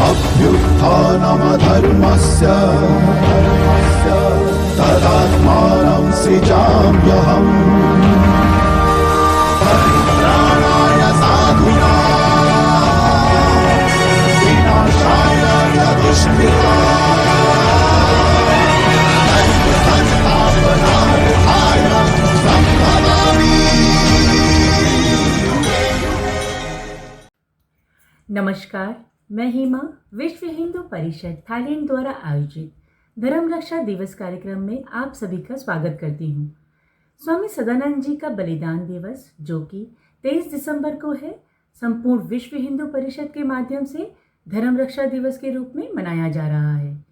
अभ्युत्थानमधर्मस्य तदात्मानं सृजाम्यहम् परित्राणाय साधूनां विनाशाय च दुष्कृतां संस्थापनार्थाय सम्भवामि। नमस्कार, मैं हिमा विश्व हिंदू परिषद थाईलैंड द्वारा आयोजित धर्म रक्षा दिवस कार्यक्रम में आप सभी का स्वागत करती हूँ। स्वामी सदानंद जी का बलिदान दिवस, जो कि 23 दिसंबर को है, संपूर्ण विश्व हिंदू परिषद के माध्यम से धर्म रक्षा दिवस के रूप में मनाया जा रहा है।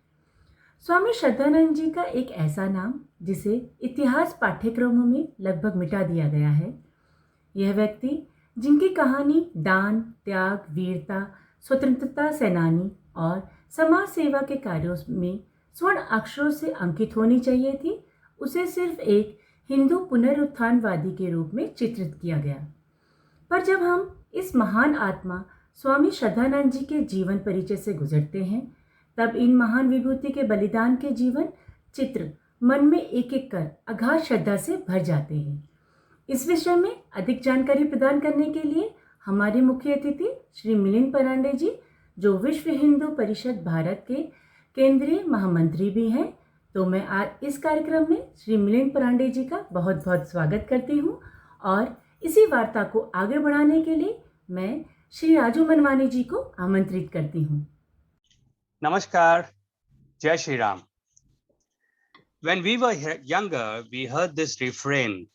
स्वामी सदानंद जी का एक ऐसा नाम जिसे इतिहास पाठ्यक्रमों में लगभग मिटा दिया गया है। यह व्यक्ति जिनकी कहानी दान, त्याग, वीरता, स्वतंत्रता सेनानी और समाज सेवा के कार्यों में स्वर्ण अक्षरों से अंकित होनी चाहिए थी, उसे सिर्फ एक हिंदू पुनरुत्थानवादी के रूप में चित्रित किया गया। पर जब हम इस महान आत्मा स्वामी श्रद्धानंद जी के जीवन परिचय से गुजरते हैं, तब इन महान विभूति के बलिदान के जीवन चित्र मन में एक एक कर अगाध श्रद्धा से भर जाते हैं। इस विषय में अधिक जानकारी प्रदान करने के लिए हमारे मुख्य अतिथि श्री मिलिंद परांडे जी, जो विश्व हिंदू परिषद भारत के केंद्रीय महामंत्री भी हैं। तो मैं आज इस कार्यक्रम में श्री मिलिंद परांडे जी का बहुत बहुत स्वागत करती हूं और इसी वार्ता को आगे बढ़ाने के लिए मैं श्री राजू मनवानी जी को आमंत्रित करती हूं। नमस्कार, जय Shri Ram. When we were younger, we heard this refrain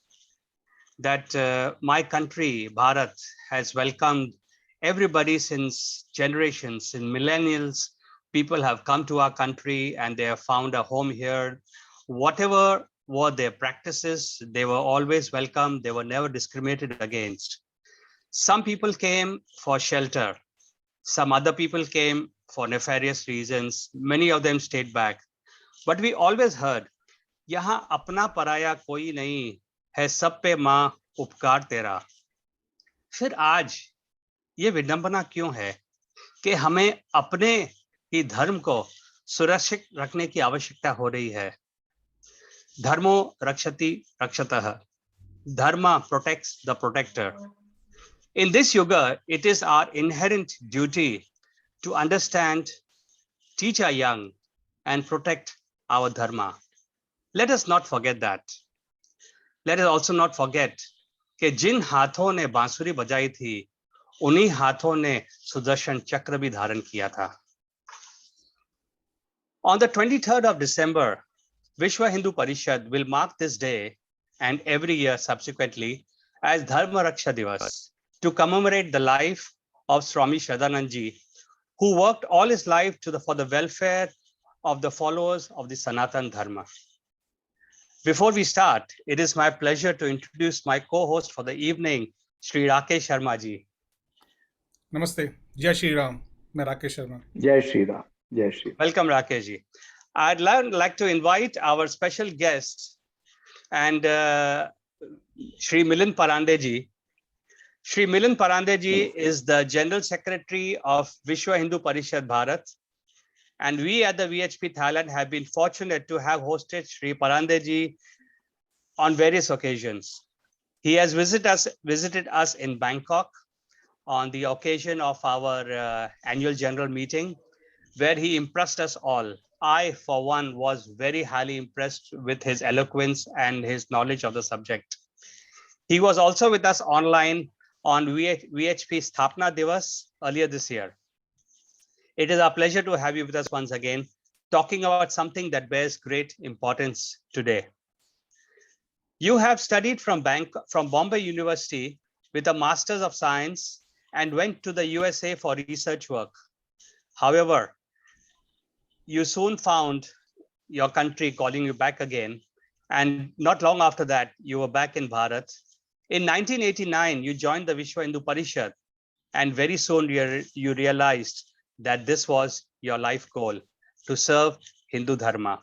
that my country, Bharat, has welcomed everybody since generations, in millennials. People have come to our country and they have found a home here. Whatever were their practices, they were always welcome. They were never discriminated against. Some people came for shelter. Some other people came for nefarious reasons. Many of them stayed back. But we always heard, यहाँ अपना पराया कोई नहीं है, सब पे माँ उपकार तेरा। फिर आज ये विडंबना क्यों है कि हमें अपने ही धर्म को सुरक्षित रखने की आवश्यकता हो रही है। धर्मो रक्षति रक्षतः, dharma protects the protector. In this yuga, it is our inherent duty to understand, teach our young, and protect our dharma. Let us not forget that. Let us also not forget कि जिन हाथों ने बांसुरी बजाई थी, उन्हीं हाथों ने सुदर्शन चक्र भी धारण किया था। On the 23rd of December, Vishwa Hindu Parishad will mark this day and every year subsequently as Dharma Raksha Divas to commemorate the life of Swami Shraddhanand Ji, who worked all his life for the welfare of the followers of the Sanatan Dharma. Before we start, it is my pleasure to introduce my co-host for the evening, Shri Rakesh Sharma ji. Namaste. Jai Shri Ram. मैं राकेश शर्मा. जय श्री राम. जय Shri. Welcome, Rakesh ji. I'd like to invite our special guest and Shri Milind Parande ji. Shri Milind Parande ji is the General Secretary of Vishwa Hindu Parishad Bharat. And we at the VHP Thailand have been fortunate to have hosted Shri Parande ji on various occasions. He has visited us in Bangkok on the occasion of our annual general meeting, where he impressed us all. I, for one, was very highly impressed with his eloquence and his knowledge of the subject. He was also with us online on VHP Sthapna Divas earlier this year. It is our pleasure to have you with us once again, talking about something that bears great importance today. You have studied from Bombay University with a Master's of Science and went to the USA for research work. However, you soon found your country calling you back again, and not long after that, you were back in Bharat. In 1989, you joined the Vishwa Hindu Parishad, and very soon you realized that this was your life goal, to serve Hindu Dharma.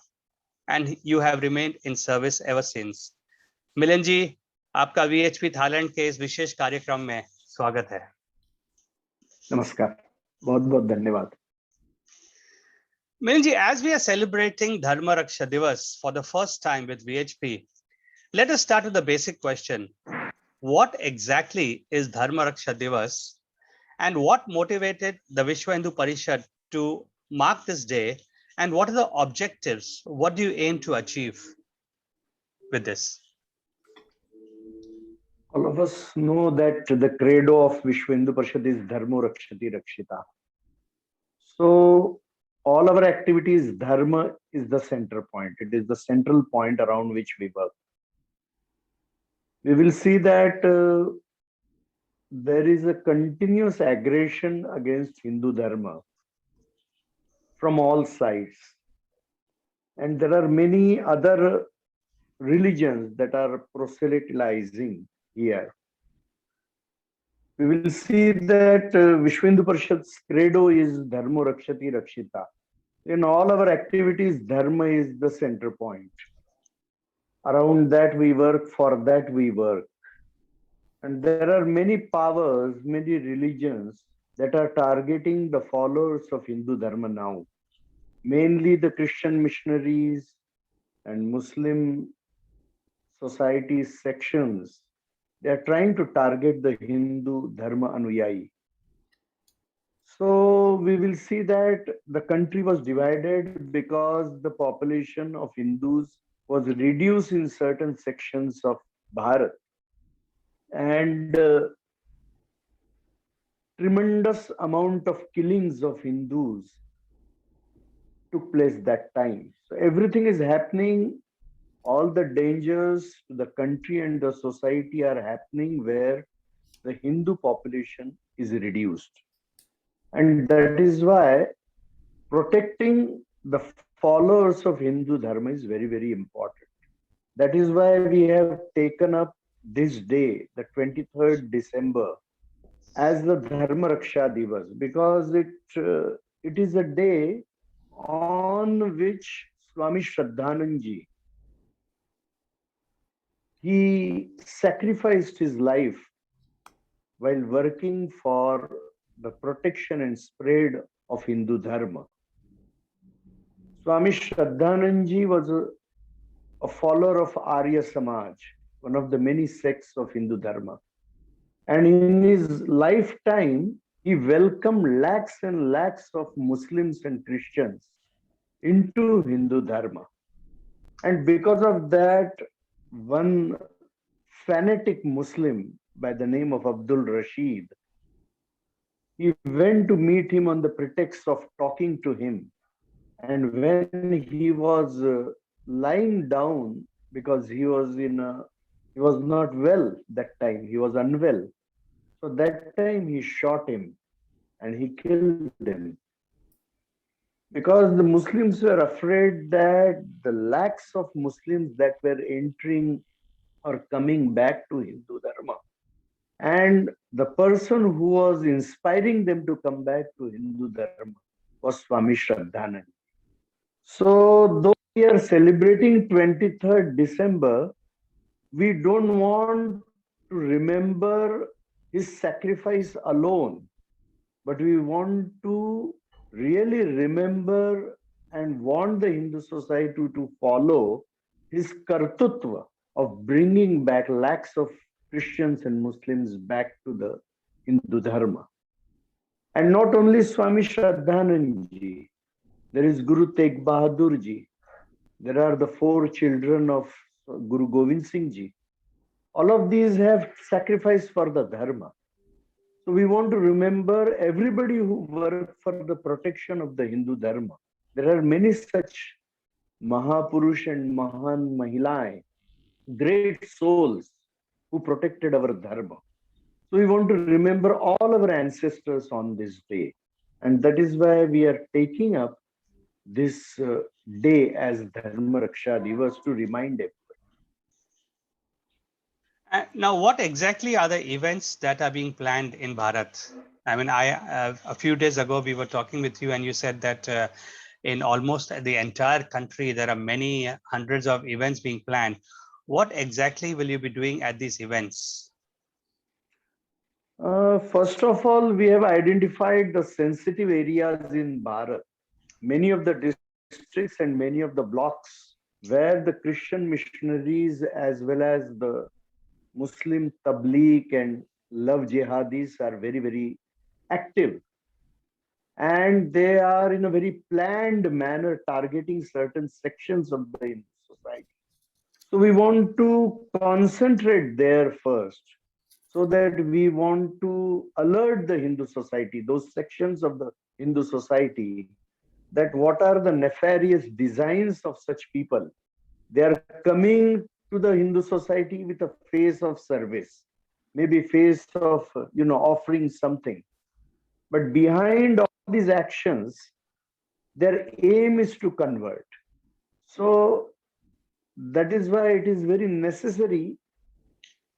And you have remained in service ever since. Milind जी, आपका VHP Thailand के इस विशेष कार्यक्रम में स्वागत है। नमस्कार, बहुत बहुत धन्यवाद. Milinji, as we are celebrating Dharma Raksha Divas for the first time with VHP, let us start with the basic question. What exactly is Dharma Raksha Divas and what motivated the Vishwa Hindu Parishad to mark this day, and what are the objectives? What do you aim to achieve with this? All of us know that the credo of Vishwa Hindu Parishad is Dharmo Rakshati Rakshita. So all our activities, Dharma is the center point. It is the central point around which we work. We will see that there is a continuous aggression against Hindu Dharma from all sides. And there are many other religions that are proselytizing here. We will see that Vishwa Hindu Parishad's credo is Dharmo Rakshati Rakshita. In all our activities, Dharma is the center point. Around that we work, for that we work. And there are many powers, many religions that are targeting the followers of Hindu Dharma now. Mainly the Christian missionaries and Muslim society sections. They are trying to target the Hindu Dharma Anuyayi. So we will see that the country was divided because the population of Hindus was reduced in certain sections of Bharat. And tremendous amount of killings of Hindus took place that time. So everything is happening, all the dangers to the country and the society are happening where the Hindu population is reduced. And that is why protecting the followers of Hindu Dharma is very, very important. That is why we have taken up this day, the 23rd December, as the Dharma Raksha Divas, because it is a day on which Swami Shraddhanandji, he sacrificed his life while working for the protection and spread of Hindu Dharma. Swami Shraddhanandji was a follower of Arya Samaj, one of the many sects of Hindu Dharma. And in his lifetime, he welcomed lakhs and lakhs of Muslims and Christians into Hindu Dharma. And because of that, one fanatic Muslim by the name of Abdul Rashid, he went to meet him on the pretext of talking to him. And when he was lying down, because he was not well that time, he was unwell. So that time he shot him and he killed him. Because the Muslims were afraid that the lakhs of Muslims that were entering or coming back to Hindu Dharma, and the person who was inspiring them to come back to Hindu Dharma was Swami Shraddhanand. So though we are celebrating 23rd December, we don't want to remember his sacrifice alone, but we want to really remember and want the Hindu society to follow his kartutva of bringing back lakhs of Christians and Muslims back to the Hindu Dharma. And not only Swami Shraddhanandji, there is Guru Tegh Bahadur Ji. There are the 4 children of Guru Govind Singh Ji. All of these have sacrificed for the Dharma. So we want to remember everybody who worked for the protection of the Hindu Dharma. There are many such Mahapurush and Mahan Mahilai, great souls who protected our Dharma. So we want to remember all our ancestors on this day. And that is why we are taking up this day as Dharma Raksha Divas to remind everyone. Now, what exactly are the events that are being planned in Bharat? I mean, a few days ago, we were talking with you and you said that in almost the entire country, there are many hundreds of events being planned. What exactly will you be doing at these events? First of all, we have identified the sensitive areas in Bharat, many of the districts and many of the blocks where the Christian missionaries as well as the Muslim Tabligh and Love Jihadis are very, very active. And they are in a very planned manner targeting certain sections of the Hindu society. So we want to concentrate there first, so that we want to alert the Hindu society, those sections of the Hindu society, that what are the nefarious designs of such people. They are coming to the Hindu society with a face of service, maybe face of offering something, but behind all these actions, their aim is to convert. So that is why it is very necessary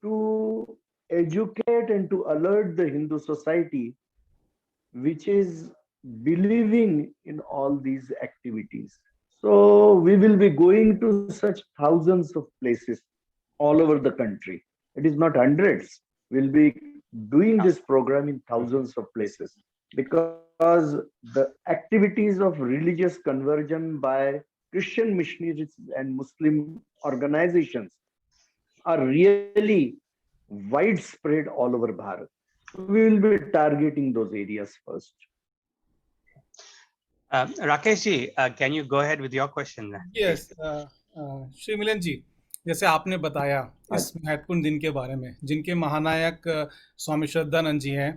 to educate and to alert the Hindu society, which is believing in all these activities. So we will be going to such thousands of places all over the country. It is not hundreds. We'll be doing this program in thousands of places, because the activities of religious conversion by Christian missionaries and Muslim organizations are really widespread all over Bharat. We will be targeting those areas first. Rakesh ji, can you go ahead with your question? Yes Shri Milan ji, जैसे आपने बताया इस महत्वपूर्ण दिन के बारे में, जिनके महानायक स्वामी श्रद्धानंद जी हैं,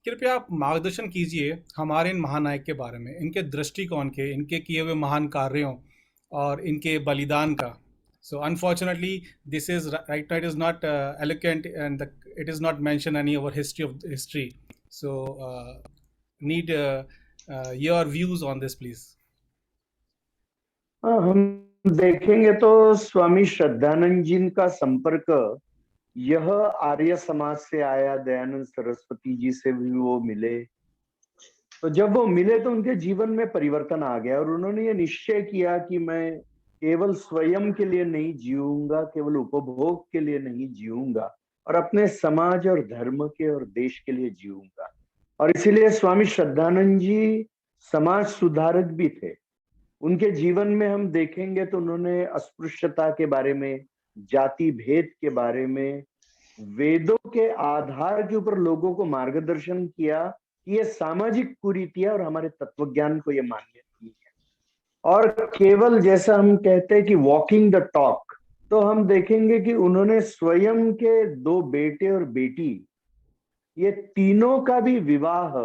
कृपया आप मार्गदर्शन कीजिए हमारे इन महानायक के बारे में, इनके दृष्टिकोण के, इनके किए हुए महान कार्यों और इनके बलिदान का. So unfortunately, this is right now it is not eloquent and it is not mentioned any of our history. So need your views on this, please. हम देखेंगे तो स्वामी श्रद्धानंद जी का संपर्क यह आर्य समाज से आया. दयानंद सरस्वती जी से भी वो मिले. तो जब वो मिले तो उनके जीवन में परिवर्तन आ गया और उन्होंने ये निश्चय किया कि मैं केवल स्वयं के लिए नहीं जीऊंगा, केवल उपभोग के लिए नहीं जीऊंगा, और अपने समाज और धर्म के और देश के लिए जीऊंगा. और इसीलिए स्वामी श्रद्धानंद जी समाज सुधारक भी थे. उनके जीवन में हम देखेंगे तो उन्होंने अस्पृश्यता के बारे में, जाति भेद के बारे में, वेदों के आधार के ऊपर लोगों को मार्गदर्शन किया कि ये सामाजिक कुरीतियां और हमारे तत्वज्ञान को ये मान्य नहीं है. और केवल जैसा हम कहते हैं कि वॉकिंग द टॉक, तो हम देखेंगे कि उन्होंने स्वयं के 2 बेटे और बेटी, ये तीनों का भी विवाह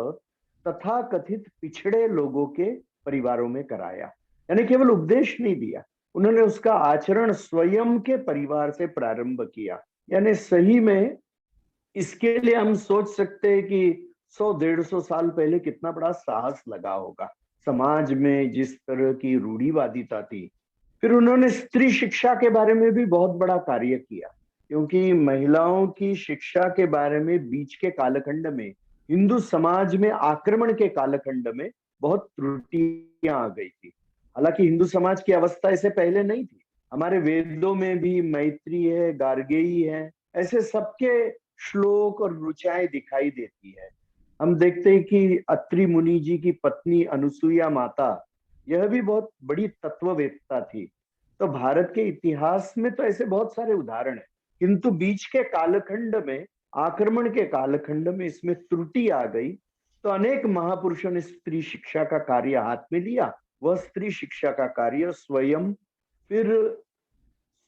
तथा कथित पिछड़े लोगों के परिवारों में कराया. यानी केवल उपदेश नहीं दिया, उन्होंने उसका आचरण स्वयं के परिवार से प्रारंभ किया. यानी सही में इसके लिए हम सोच सकते हैं कि 100-150 साल पहले कितना बड़ा साहस लगा होगा. समाज में जिस तरह की रूढ़िवादिता थी. फिर उन्होंने स्त्री शिक्षा के बारे में भी बहुत बड़ा कार्य किया, क्योंकि महिलाओं की शिक्षा के बारे में बीच के कालखंड में, हिंदू समाज में आक्रमण के कालखंड में बहुत त्रुटियां आ गई थी. हालांकि हिंदू समाज की अवस्था इससे पहले नहीं थी. हमारे वेदों में भी मैत्री है, गार्गेयी है, ऐसे सबके श्लोक और रुचाएं दिखाई देती है. हम देखते हैं कि अत्रि मुनि जी की पत्नी अनुसुईया माता, यह भी बहुत बड़ी तत्ववेत्ता थी. तो भारत के इतिहास में तो ऐसे बहुत सारे उदाहरण हैं, किंतु बीच के कालखंड में, आक्रमण के कालखंड में इसमें त्रुटि आ गई. तो अनेक महापुरुषों ने स्त्री शिक्षा का कार्य हाथ में लिया. वह स्त्री शिक्षा का कार्य स्वयं फिर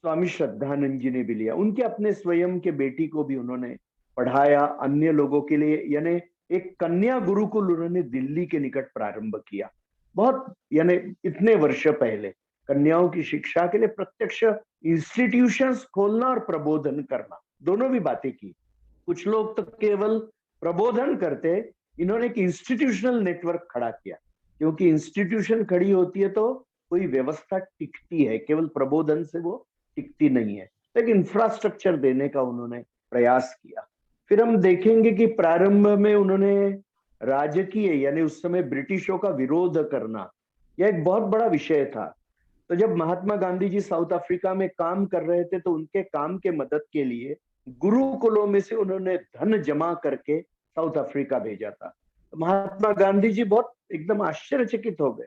स्वामी श्रद्धानंद जी ने भी लिया. उनके अपने स्वयं के बेटी को भी उन्होंने पढ़ाया अन्य लोगों के लिए. यानी एक कन्या गुरुकुल उन्होंने दिल्ली के निकट प्रारंभ किया. बहुत यानी इतने वर्ष पहले कन्याओं की शिक्षा के लिए प्रत्यक्ष इंस्टीट्यूशंस खोलना और प्रबोधन करना, दोनों भी बातें की. कुछ लोग तो केवल प्रबोधन करते, इन्होंने एक इंस्टीट्यूशनल नेटवर्क खड़ा किया, क्योंकि इंस्टीट्यूशन खड़ी होती है तो कोई व्यवस्था टिकती है, केवल प्रबोधन से वो टिकती नहीं है. एक इंफ्रास्ट्रक्चर देने का उन्होंने प्रयास किया. फिर हम देखेंगे कि प्रारंभ में उन्होंने राजकीय यानी उस समय ब्रिटिशों का विरोध करना, यह एक बहुत बड़ा विषय था. तो जब महात्मा गांधी जी साउथ अफ्रीका में काम कर रहे थे तो उनके काम के मदद के लिए गुरुकुलों में से उन्होंने धन जमा करके साउथ अफ्रीका भेजा था। तो महात्मा गांधी जी बहुत एकदम आश्चर्यचकित हो गए,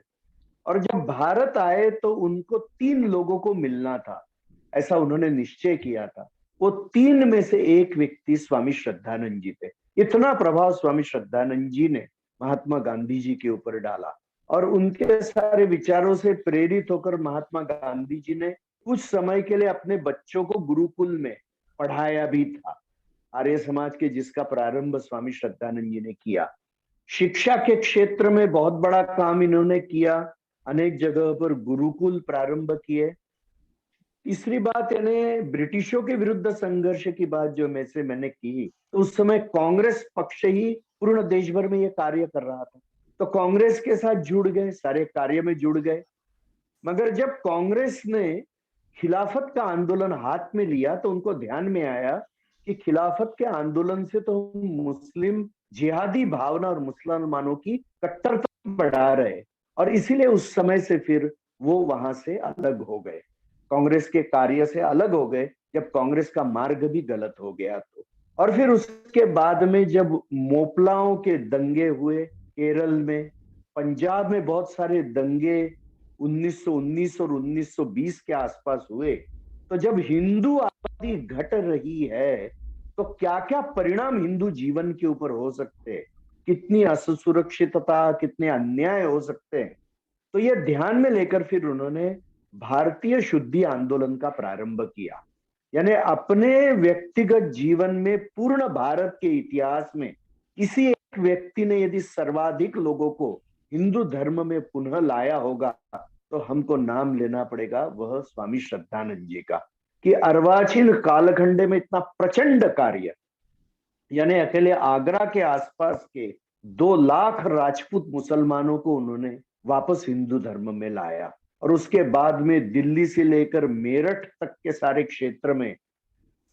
और जब भारत आए तो उनको 3 लोगों को मिलना था, ऐसा उन्होंने निश्चय किया था। वो 3 में से एक व्यक्ति स्वामी श्रद्धानंद जी थे। इतना प्रभाव स्वामी श्रद्धानंद जी ने महात्मा गांधी जी के ऊपर डाला, और उनके सारे विचारों से प्रेरित होकर महात्मा गांधी जी ने कुछ समय के लिए अपने बच्चों को गुरुकुल में पढ़ाया भी था, आर्य समाज के, जिसका प्रारंभ स्वामी श्रद्धानंद जी ने किया। शिक्षा के क्षेत्र में बहुत बड़ा काम इन्होंने किया, अनेक जगह पर गुरुकुल प्रारंभ किए। तीसरी बात, इन्हें ब्रिटिशों के विरुद्ध संघर्ष की बात जो मैंने की, तो उस समय कांग्रेस पक्ष ही पूर्ण देश भर में ये कार्य कर रहा था, तो कांग्रेस के साथ जुड़ गए, सारे कार्य में जुड़ गए। मगर जब कांग्रेस ने खिलाफत का आंदोलन हाथ में लिया तो उनको ध्यान में आया कि खिलाफत के आंदोलन से तो हम मुस्लिम जिहादी भावना और मुसलमानों की कट्टरता बढ़ा रहे, और इसीलिए उस समय से फिर वो वहां से अलग हो गए, कांग्रेस के कार्य से अलग हो गए, जब कांग्रेस का मार्ग भी गलत हो गया तो। और फिर उसके बाद में जब मोपलाओं के दंगे हुए केरल में, पंजाब में बहुत सारे दंगे 1919 और 1920 के आसपास हुए, तो जब हिंदू आबादी घट रही है तो क्या क्या परिणाम हिंदू जीवन के ऊपर हो सकते हैं, कितनी असुरक्षितता, कितने अन्याय हो सकते हैं, तो ये ध्यान में लेकर फिर उन्होंने भारतीय शुद्धि आंदोलन का प्रारंभ किया। यानी अपने व्यक्तिगत जीवन में पूर्ण भारत के इतिहास में किसी एक व्यक्ति ने यदि सर्वाधिक लोगों को हिंदू धर्म में पुनः लाया होगा तो हमको नाम लेना पड़ेगा वह स्वामी श्रद्धानंद जी का, कि अर्वाचीन कालखंड में इतना प्रचंड कार्य, यानी अकेले आगरा के आसपास के 2 लाख राजपूत मुसलमानों को उन्होंने वापस हिंदू धर्म में लाया, और उसके बाद में दिल्ली से लेकर मेरठ तक के सारे क्षेत्र में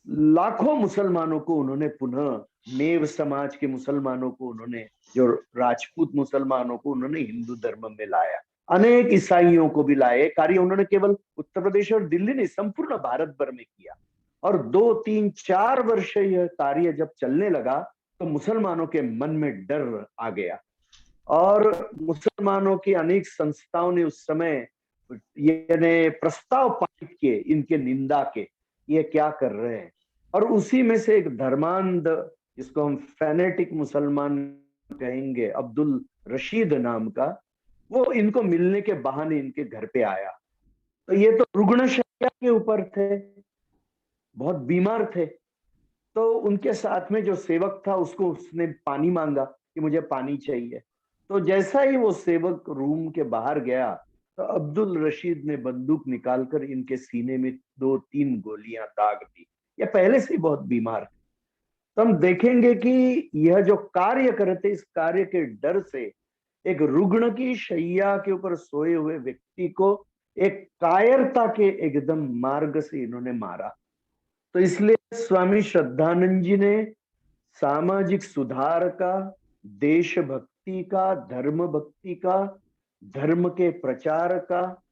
लाखों मुसलमानों को उन्होंने पुनः, नेव समाज के मुसलमानों को उन्होंने, जो राजपूत मुसलमानों को उन्होंने हिंदू धर्म में लाया, अनेक ईसाइयों को भी लाए। कार्य उन्होंने केवल उत्तर प्रदेश और दिल्ली नहीं, संपूर्ण भारत भर में किया, और 2, 3, 4 वर्ष यह कार्य जब चलने लगा तो मुसलमानों के मन में डर आ गया, और मुसलमानों की अनेक संस्थाओं ने उस समय ये प्रस्ताव पारित किए इनके निंदा के, ये क्या कर रहे हैं। और उसी में से एक धर्मांध, जिसको हम फैनेटिक मुसलमान कहेंगे, अब्दुल रशीद नाम का, वो इनको मिलने के बहाने इनके घर पे आया। तो ये तो रुग्णशैया के ऊपर थे, बहुत बीमार थे, तो उनके साथ में जो सेवक था उसको उसने पानी मांगा कि मुझे पानी चाहिए। तो जैसा ही वो सेवक रूम के बाहर गया तो अब्दुल रशीद ने बंदूक निकालकर इनके सीने में 2-3 गोलियां दाग दी। ये पहले से बहुत बीमार थे। तो हम देखेंगे कि यह जो कार्य करते, इस कार्य के डर से एक रुग्ण की शैया के ऊपर सोए हुए व्यक्ति को एक कायरता के एकदम मार्ग से इन्होंने मारा। तो इसलिए स्वामी श्रद्धानंद जी ने सामाजिक सुधार का, देशभक्ति का, धर्म भक्ति का, धर्म के प्रचार का,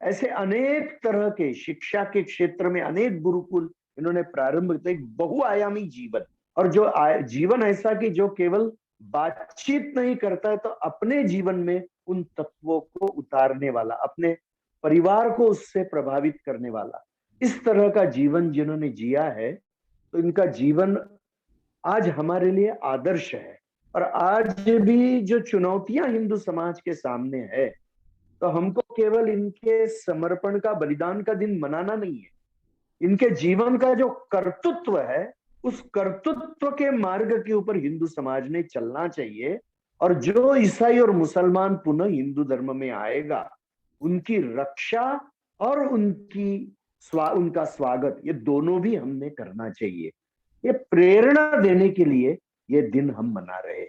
ऐसे अनेक तरह के, शिक्षा के क्षेत्र में अनेक गुरुकुल इन्होंने प्रारंभ किया। एक बहुआयामी जीवन, और जो जीवन ऐसा कि जो केवल बातचीत नहीं करता है, तो अपने जीवन में उन तत्वों को उतारने वाला, अपने परिवार को उससे प्रभावित करने वाला, इस तरह का जीवन जिन्होंने जिया है, तो इनका जीवन आज हमारे लिए आदर्श है। और आज भी जो चुनौतियां हिंदू समाज के सामने है, तो हमको केवल इनके समर्पण का, बलिदान का दिन मनाना नहीं है, इनके जीवन का जो कर्तृत्व है, उस कर्तृत्व के मार्ग के ऊपर हिंदू समाज ने चलना चाहिए। और जो ईसाई और मुसलमान पुनः हिंदू धर्म में आएगा, उनकी रक्षा और उनका स्वागत, ये दोनों भी हमने करना चाहिए। ये प्रेरणा देने के लिए ये दिन हम मना रहे हैं।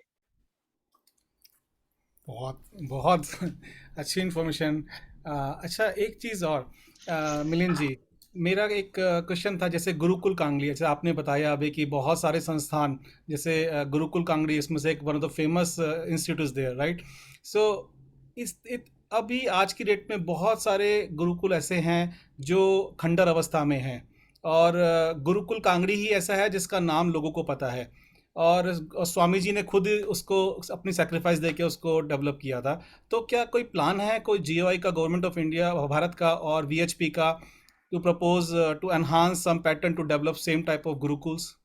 बहुत बहुत अच्छी इन्फॉर्मेशन। अच्छा, एक चीज़ और मिलिंद जी, मेरा एक क्वेश्चन था, जैसे गुरुकुल कांगड़ी, जैसे आपने बताया अभी कि बहुत सारे संस्थान, जैसे गुरुकुल कांगड़ी, इसमें से एक one of the famous institutes there, right? So अभी आज की डेट में बहुत सारे गुरुकुल ऐसे हैं जो खंडर अवस्था में हैं, और गुरुकुल कांगड़ी ही ऐसा है जिसका नाम लोगों को पता है, और स्वामी जी ने खुद उसको अपनी सेक्रीफाइस देके उसको डेवलप किया था। तो क्या कोई प्लान है कोई जीओआई का, गवर्नमेंट ऑफ इंडिया भारत का और वीएचपी का, to propose to enhance some pattern to develop same type of gurukuls?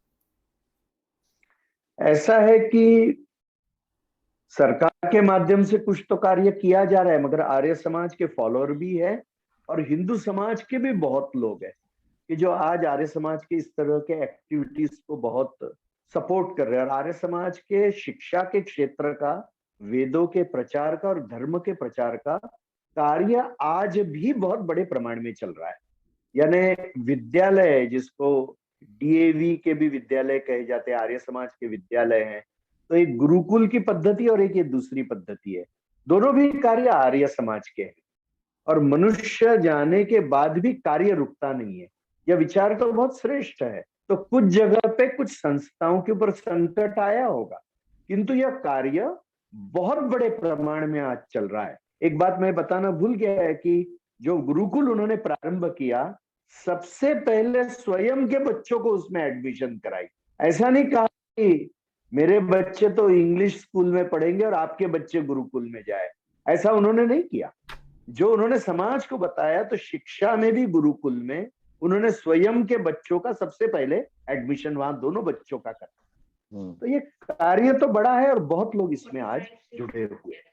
ऐसा है कि सरकार के माध्यम से कुछ तो कार्य किया जा रहा है, मगर आर्य समाज के फॉलोअर भी है और हिंदू समाज के भी बहुत लोग हैं कि जो आज आर्य समाज के इस तरह के एक्टिविटीज को बहुत सपोर्ट कर रहे हैं। और आर्य समाज के शिक्षा के क्षेत्र का, वेदों के प्रचार का और धर्म के प्रचार का कार्य आज भी बहुत बड़े प्रमाण में चल रहा है। यानी विद्यालय, जिसको डीएवी के भी विद्यालय कहे जाते हैं, आर्य समाज के विद्यालय हैं, तो एक गुरुकुल की पद्धति और एक ये दूसरी पद्धति है। दोनों भी कार्य आर्य समाज के हैं और मनुष्य जाने के बाद भी कार्य रुकता नहीं है। यह विचार तो बहुत श्रेष्ठ है। तो कुछ जगह पे कुछ संस्थाओं के ऊपर संकट आया होगा, किंतु यह कार्य बहुत बड़े प्रमाण में आज चल रहा है। एक बात मैं बताना भूल गया है कि जो गुरुकुल उन्होंने प्रारंभ किया, सबसे पहले स्वयं के बच्चों को उसमें एडमिशन कराई। ऐसा नहीं कहा कि मेरे बच्चे तो इंग्लिश स्कूल में पढ़ेंगे और आपके बच्चे गुरुकुल में जाए, ऐसा उन्होंने नहीं किया। जो उन्होंने समाज को बताया, तो शिक्षा में भी गुरुकुल में उन्होंने स्वयं के बच्चों का सबसे पहले एडमिशन वहां दोनों बच्चों का करा। तो ये कार्य तो बड़ा है और बहुत लोग इसमें आज जुड़े हुए हैं।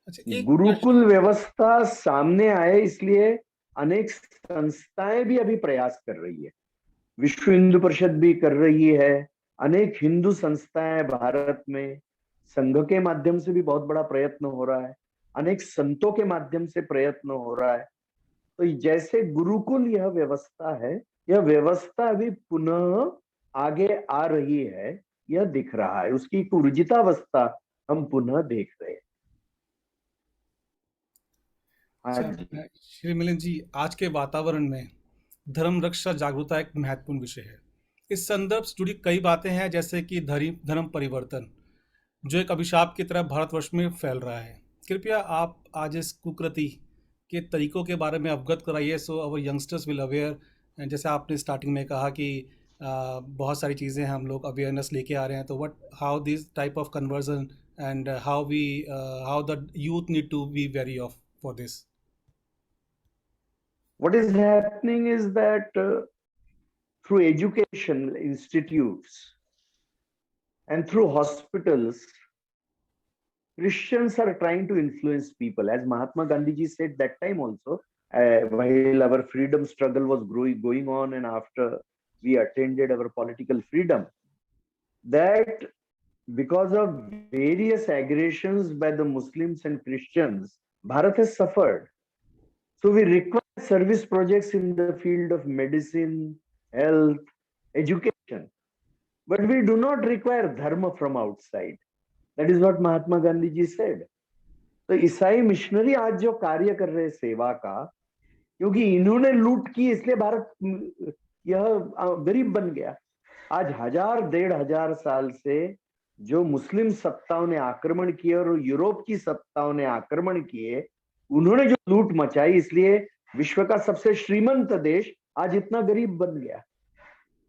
अच्छा, एक गुरुकुल व्यवस्था सामने आए इसलिए अनेक संस्थाएं भी अभी प्रयास कर रही है। विश्व हिंदू परिषद भी कर रही है, अनेक हिंदू संस्थाएं भारत में, संघ के माध्यम से भी बहुत बड़ा प्रयत्न हो रहा है, अनेक संतों के माध्यम से प्रयत्न हो रहा है। तो जैसे गुरुकुल यह व्यवस्था है, यह व्यवस्था अभी पुनः आगे आ रही है, यह दिख रहा है। उसकी एक ऊर्जितावस्था हम पुनः देख रहे हैं। हाँ जी। अच्छा, श्री मिलन जी, आज के वातावरण में धर्म रक्षा जागरूकता एक महत्वपूर्ण विषय है। इस संदर्भ से जुड़ी कई बातें हैं, जैसे कि धर्म परिवर्तन, जो एक अभिशाप की तरह भारतवर्ष में फैल रहा है। कृपया आप आज इस कुकृति के तरीकों के बारे में अवगत कराइए, सो अवर यंगस्टर्स विल अवेयर। जैसे आपने स्टार्टिंग में कहा कि बहुत सारी चीज़ें हम लोग अवेयरनेस लेके आ रहे हैं, तो what how this type of conversion and how the youth need to be very of for this? What is happening is that through education institutes and through hospitals, Christians are trying to influence people. As Mahatma Gandhi ji said that time also, while our freedom struggle was going on and after we attained our political freedom, that because of various aggressions by the Muslims and Christians, Bharat has suffered. So we require service projects in the field of medicine, health, education. But we do not require dharma from outside. That is what Mahatma Gandhi ji said. तो ईसाई missionary आज जो कार्य कर रहे सेवा का, क्योंकि इन्होंने लूट की इसलिए भारत यह गरीब बन गया। आज 1000-1500 साल से जो मुस्लिम सत्ताओं ने आक्रमण किए और यूरोप की सत्ताओं ने आक्रमण किए, उन्होंने जो लूट मचाई, इसलिए विश्व का सबसे श्रीमंत देश आज इतना गरीब बन गया।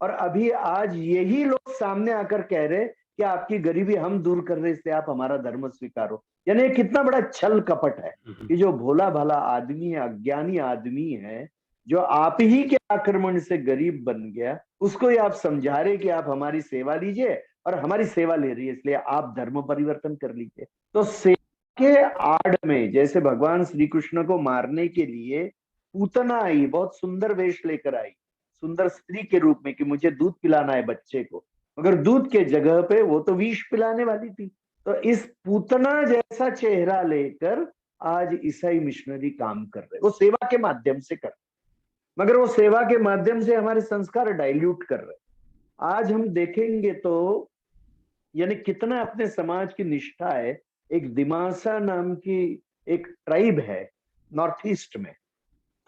और अभी आज यही लोग सामने आकर कह रहे कि आपकी गरीबी हम दूर कर रहे, इसलिए आप हमारा धर्म स्वीकारो। यानी कितना बड़ा छल कपट है कि जो भोला भाला आदमी है, अज्ञानी आदमी है, जो आप ही के आक्रमण से गरीब बन गया, उसको ही आप समझा रहे कि आप हमारी सेवा लीजिए और हमारी सेवा ले रही है, इसलिए आप धर्म परिवर्तन कर लीजिए। तो के आड़ में, जैसे भगवान श्री कृष्ण को मारने के लिए पूतना आई, बहुत सुंदर वेश लेकर आई, सुंदर स्त्री के रूप में, कि मुझे दूध पिलाना है बच्चे को, मगर दूध के जगह पे वो तो विष पिलाने वाली थी। तो इस पूतना जैसा चेहरा लेकर आज ईसाई मिशनरी काम कर रहे, वो सेवा के माध्यम से कर रहे, मगर वो सेवा के माध्यम से हमारे संस्कार डाइल्यूट कर रहे। आज हम देखेंगे तो यानी कितना अपने समाज की निष्ठा है। एक दिमासा नाम की एक ट्राइब है नॉर्थ ईस्ट में,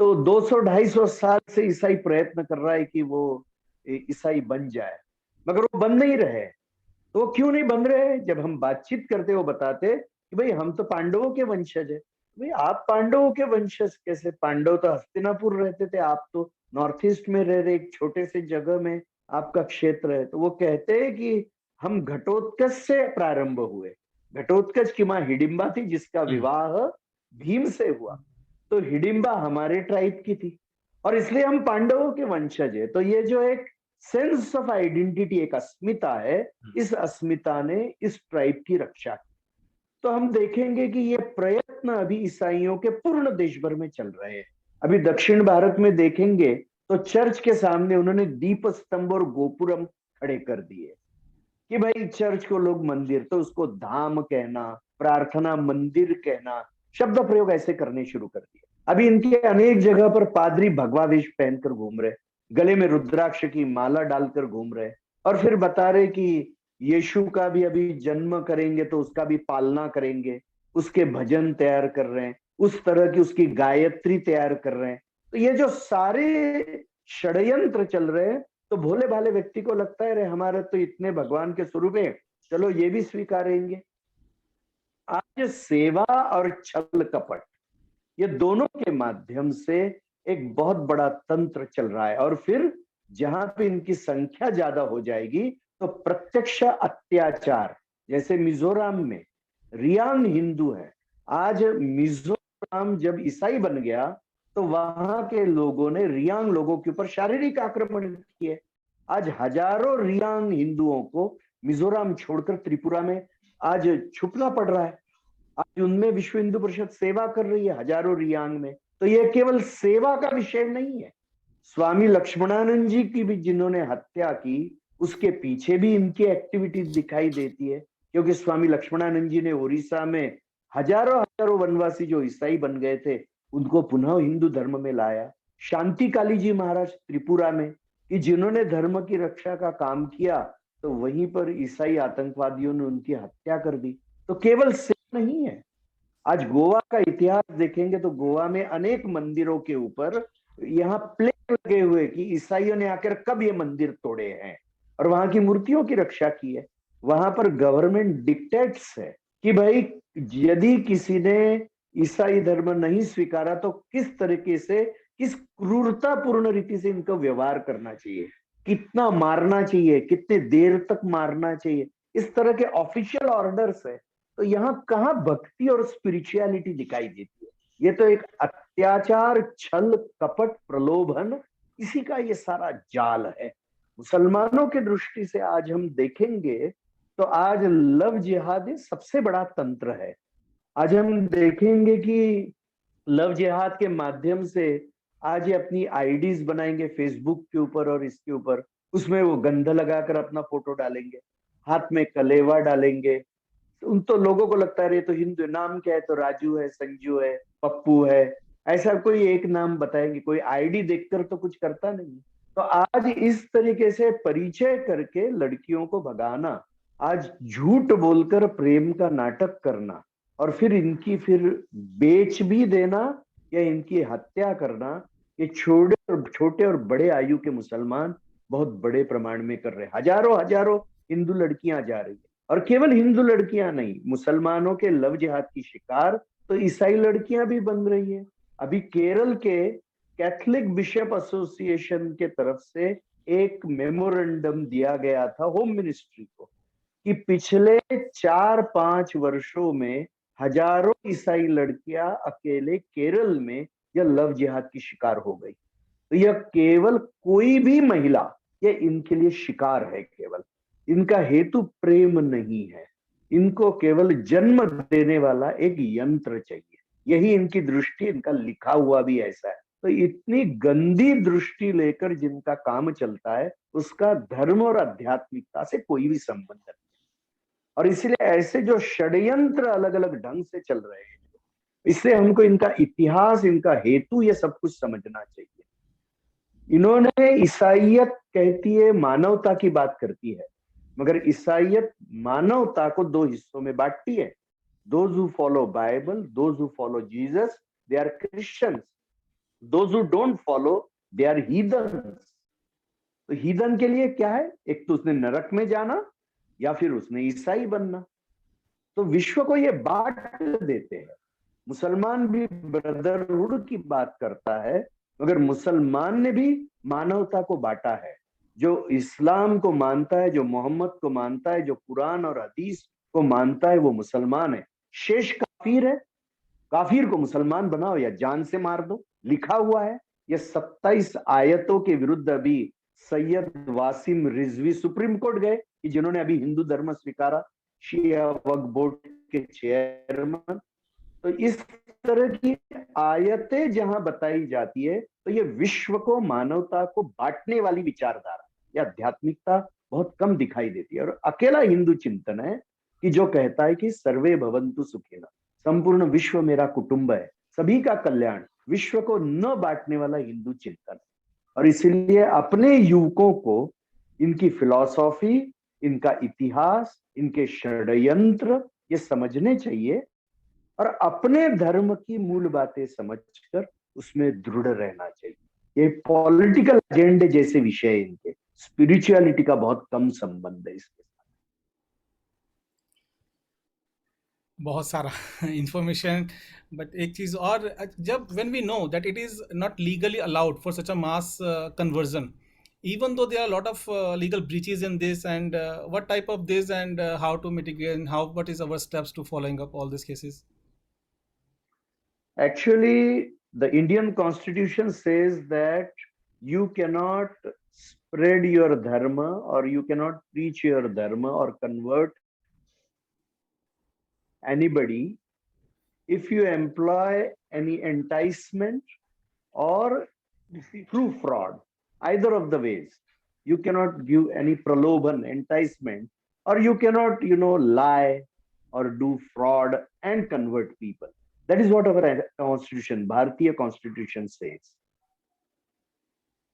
तो 200-250 साल से ईसाई प्रयत्न कर रहा है कि वो ईसाई बन जाए, मगर वो बन नहीं रहे। तो वो क्यों नहीं बन रहे? जब हम बातचीत करते वो बताते कि भाई हम तो पांडवों के वंशज है, भाई आप पांडवों के वंशज कैसे? पांडव तो हस्तिनापुर रहते थे, आप तो नॉर्थ ईस्ट में रह रहे, एक छोटे से जगह में आपका क्षेत्र है। तो वो कहते हैं कि हम घटोत्कच से प्रारंभ हुए। घटोत्कच की माँ हिडिंबा थी, जिसका विवाह भीम से हुआ। तो हिडिंबा हमारे ट्राइब की थी और इसलिए हम पांडवों के वंशज है। तो ये जो एक सेंस ऑफ आइडेंटिटी, एक अस्मिता है, इस अस्मिता ने इस ट्राइब की रक्षा की। तो हम देखेंगे कि ये प्रयत्न अभी ईसाइयों के पूर्ण देश भर में चल रहे हैं। अभी दक्षिण भारत में देखेंगे तो चर्च के सामने उन्होंने दीप स्तंभ और गोपुरम खड़े कर दिए कि भाई चर्च को लोग मंदिर, तो उसको धाम कहना, प्रार्थना मंदिर कहना, शब्द प्रयोग ऐसे करने शुरू कर दिए। अभी इनके अनेक जगह पर पादरी भगवा वेश पहनकर घूम रहे, गले में रुद्राक्ष की माला डालकर घूम रहे और फिर बता रहे कि यीशु का भी अभी जन्म करेंगे तो उसका भी पालना करेंगे, उसके भजन तैयार कर रहे हैं, उस तरह की उसकी गायत्री तैयार कर रहे हैं। तो ये जो सारे षड्यंत्र चल रहे हैं, तो भोले भाले व्यक्ति को लगता है रे हमारे तो इतने भगवान के स्वरूप है, चलो ये भी स्वीकारेंगे। आज सेवा और छल कपट, ये दोनों के माध्यम से एक बहुत बड़ा तंत्र चल रहा है। और फिर जहां पे इनकी संख्या ज्यादा हो जाएगी तो प्रत्यक्ष अत्याचार, जैसे मिजोरम में रियांग हिंदू है, आज मिजोरम जब ईसाई बन गया तो वहां के लोगों ने रियांग लोगों के ऊपर शारीरिक आक्रमण किए। आज हजारों रियांग हिंदुओं को मिजोरम छोड़कर त्रिपुरा में आज छुपना पड़ रहा है। आज उनमें विश्व हिंदू परिषद सेवा कर रही है, हजारों रियांग में। तो ये केवल सेवा का विषय नहीं है। स्वामी लक्ष्मणानंद जी की भी जिन्होंने हत्या की, उसके पीछे भी इनकी एक्टिविटीज दिखाई देती है, क्योंकि स्वामी लक्ष्मणानंद जी ने उड़ीसा में हजारों हजारों वनवासी जो ईसाई बन गए थे उनको पुनः हिंदू धर्म में लाया। शांति काली जी महाराज त्रिपुरा में, कि जिन्होंने धर्म की रक्षा का काम किया, तो वहीं पर ईसाई आतंकवादियों ने उनकी हत्या कर दी। तो केवल सेवा नहीं है। आज गोवा का इतिहास देखेंगे तो गोवा में अनेक मंदिरों के ऊपर यहाँ प्लेट लगे हुए कि ईसाइयों ने आकर कब ये मंदिर तोड़े हैं और वहां की मूर्तियों की रक्षा की है। वहां पर गवर्नमेंट डिक्टेट्स है कि भाई यदि किसी ने ईसाई धर्म नहीं स्वीकारा तो किस तरीके से, किस क्रूरतापूर्ण रीति से इनको व्यवहार करना चाहिए, कितना मारना चाहिए, कितने देर तक मारना चाहिए, इस तरह के ऑफिशियल ऑर्डर्स है। तो यहाँ कहाँ भक्ति और स्पिरिचुअलिटी दिखाई देती है? ये तो एक अत्याचार, छल कपट, प्रलोभन, इसी का ये सारा जाल है। मुसलमानों की दृष्टि से आज हम देखेंगे तो आज लव जिहाद सबसे बड़ा तंत्र है। आज हम देखेंगे कि लव जिहाद के माध्यम से आज ये अपनी आईडीज बनाएंगे फेसबुक के ऊपर और इसके ऊपर, उसमें वो गंध लगाकर अपना फोटो डालेंगे, हाथ में कलेवा डालेंगे। उन तो लोगों को लगता है ये तो हिंदू, नाम क्या है, तो राजू है, संजू है, पप्पू है, ऐसा कोई एक नाम बताएंगे, कोई आईडी देखकर तो कुछ करता नहीं। तो आज इस तरीके से परिचय करके लड़कियों को भगाना, आज झूठ बोलकर प्रेम का नाटक करना और फिर इनकी फिर बेच भी देना या इनकी हत्या करना, ये छोटे और बड़े आयु के मुसलमान बहुत बड़े प्रमाण में कर रहे हैं। हजारों हजारों हिंदू लड़कियां जा रही है और केवल हिंदू लड़कियां नहीं, मुसलमानों के लव जिहाद की शिकार तो ईसाई लड़कियां भी बन रही है। अभी केरल के कैथलिक बिशप एसोसिएशन के तरफ से एक मेमोरेंडम दिया गया था होम मिनिस्ट्री को कि पिछले 4-5 वर्षों में हजारों ईसाई लड़कियां अकेले केरल में यह लव जिहाद की शिकार हो गई। तो यह केवल कोई भी महिला ये इनके लिए शिकार है, केवल इनका हेतु प्रेम नहीं है, इनको केवल जन्म देने वाला एक यंत्र चाहिए। यही इनकी दृष्टि, इनका लिखा हुआ भी ऐसा है। तो इतनी गंदी दृष्टि लेकर जिनका काम चलता है उसका धर्म और आध्यात्मिकता से कोई भी संबंध नहीं। और इसलिए ऐसे जो षड्यंत्र अलग अलग ढंग से चल रहे हैं, इससे हमको इनका इतिहास, इनका हेतु, ये सब कुछ समझना चाहिए। इन्होंने ईसाइयत कहती है, मानवता की बात करती है, मगर ईसाइयत मानवता को दो हिस्सों में बांटती है। Those who follow Bible, those who follow Jesus, they are Christians. Those who don't follow, they are heathens. तो हीदन के लिए क्या है? एक तो उसने नरक में जाना या फिर उसने ईसाई बनना। तो विश्व को ये बांट देते हैं। मुसलमान भी ब्रदरहुड की बात करता है, मगर मुसलमान ने भी मानवता को बांटा है। जो इस्लाम को मानता है, जो मोहम्मद को मानता है, जो कुरान और हदीस को मानता है, वो मुसलमान है। शेष काफिर है। काफिर को मुसलमान बनाओ या जान से मार दो, लिखा हुआ है। ये 27 आयतों के विरुद्ध अभी सैयद वासिम रिजवी सुप्रीम कोर्ट गए, कि जिन्होंने अभी हिंदू धर्म स्वीकारा, शिया वक्फ बोर्ड के चेयरमैन। तो इस तरह की आयतें जहां बताई जाती है, तो ये विश्व को, मानवता को बांटने वाली विचारधारा या आध्यात्मिकता बहुत कम दिखाई देती है। और अकेला हिंदू चिंतन है कि जो कहता है कि सर्वे भवन्तु सुखिनः, संपूर्ण विश्व मेरा कुटुंब है, सभी का कल्याण, विश्व को न बांटने वाला हिंदू चिंतन। और इसलिए अपने युवकों को इनकी फिलॉसफी, इनका इतिहास, इनके षड्यंत्र ये समझने चाहिए और अपने धर्म की मूल बातें समझकर उसमें दृढ़ रहना चाहिए। ये पॉलिटिकल एजेंडे जैसे विषय, इनके स्पिरिचुअलिटी का बहुत कम संबंध है इसके साथ। बहुत सारा इंफॉर्मेशन, बट एक चीज और, जब when we know that it is not legally allowed for such a mass conversion, even though there are a lot of legal breaches in this, and what type of this, and how to mitigate, and what is our steps to following up all these cases? Actually, the Indian Constitution says that you cannot spread your dharma, or you cannot preach your dharma or convert anybody if you employ any enticement or through fraud. Either of the ways, you cannot give any praloban, enticement, or you cannot, lie or do fraud and convert people. That is what our constitution, Bharatiya constitution says.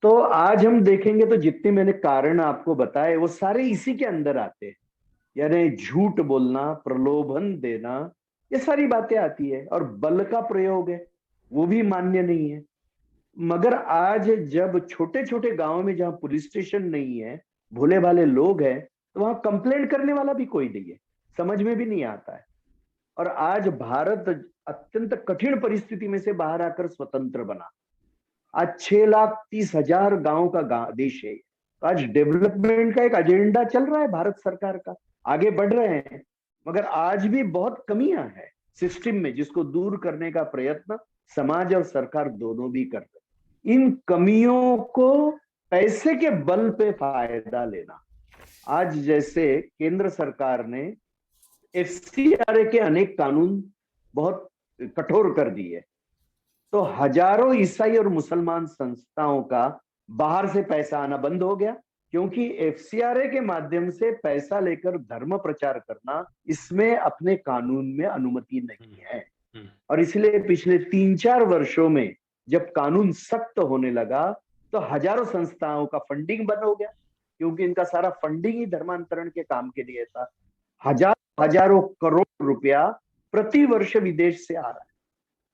तो आज हम देखेंगे तो जितने मैंने कारण आपको बताए वो सारे इसी के अंदर आते हैं। यानी झूठ बोलना, प्रलोभन देना, ये सारी बातें आती है। और बल का प्रयोग है, वो भी मान्य नहीं है। मगर आज जब छोटे छोटे गांव में जहां पुलिस स्टेशन नहीं है, भोले भाले लोग हैं, तो वहां कंप्लेंट करने वाला भी कोई नहीं है, समझ में भी नहीं आता है। और आज भारत अत्यंत कठिन परिस्थिति में से बाहर आकर स्वतंत्र बना। आज 6,30,000 गांव का देश है। तो आज डेवलपमेंट का एक एजेंडा चल रहा है भारत सरकार का, आगे बढ़ रहे हैं। मगर आज भी बहुत कमियां हैं सिस्टम में, जिसको दूर करने का प्रयत्न समाज और सरकार दोनों भी कर रहे हैं। इन कमियों को पैसे के बल पे फायदा लेना, आज जैसे केंद्र सरकार ने एफसीआरए के अनेक कानून बहुत कठोर कर दिए, तो हजारों ईसाई और मुसलमान संस्थाओं का बाहर से पैसा आना बंद हो गया, क्योंकि एफसीआरए के माध्यम से पैसा लेकर धर्म प्रचार करना, इसमें अपने कानून में अनुमति नहीं है। और इसलिए पिछले 3-4 वर्षों में जब कानून सख्त होने लगा, तो हजारों संस्थाओं का फंडिंग बंद हो गया, क्योंकि इनका सारा फंडिंग ही धर्मांतरण के काम के लिए था। हजारों करोड़ रुपया प्रति वर्ष विदेश से आ रहा है,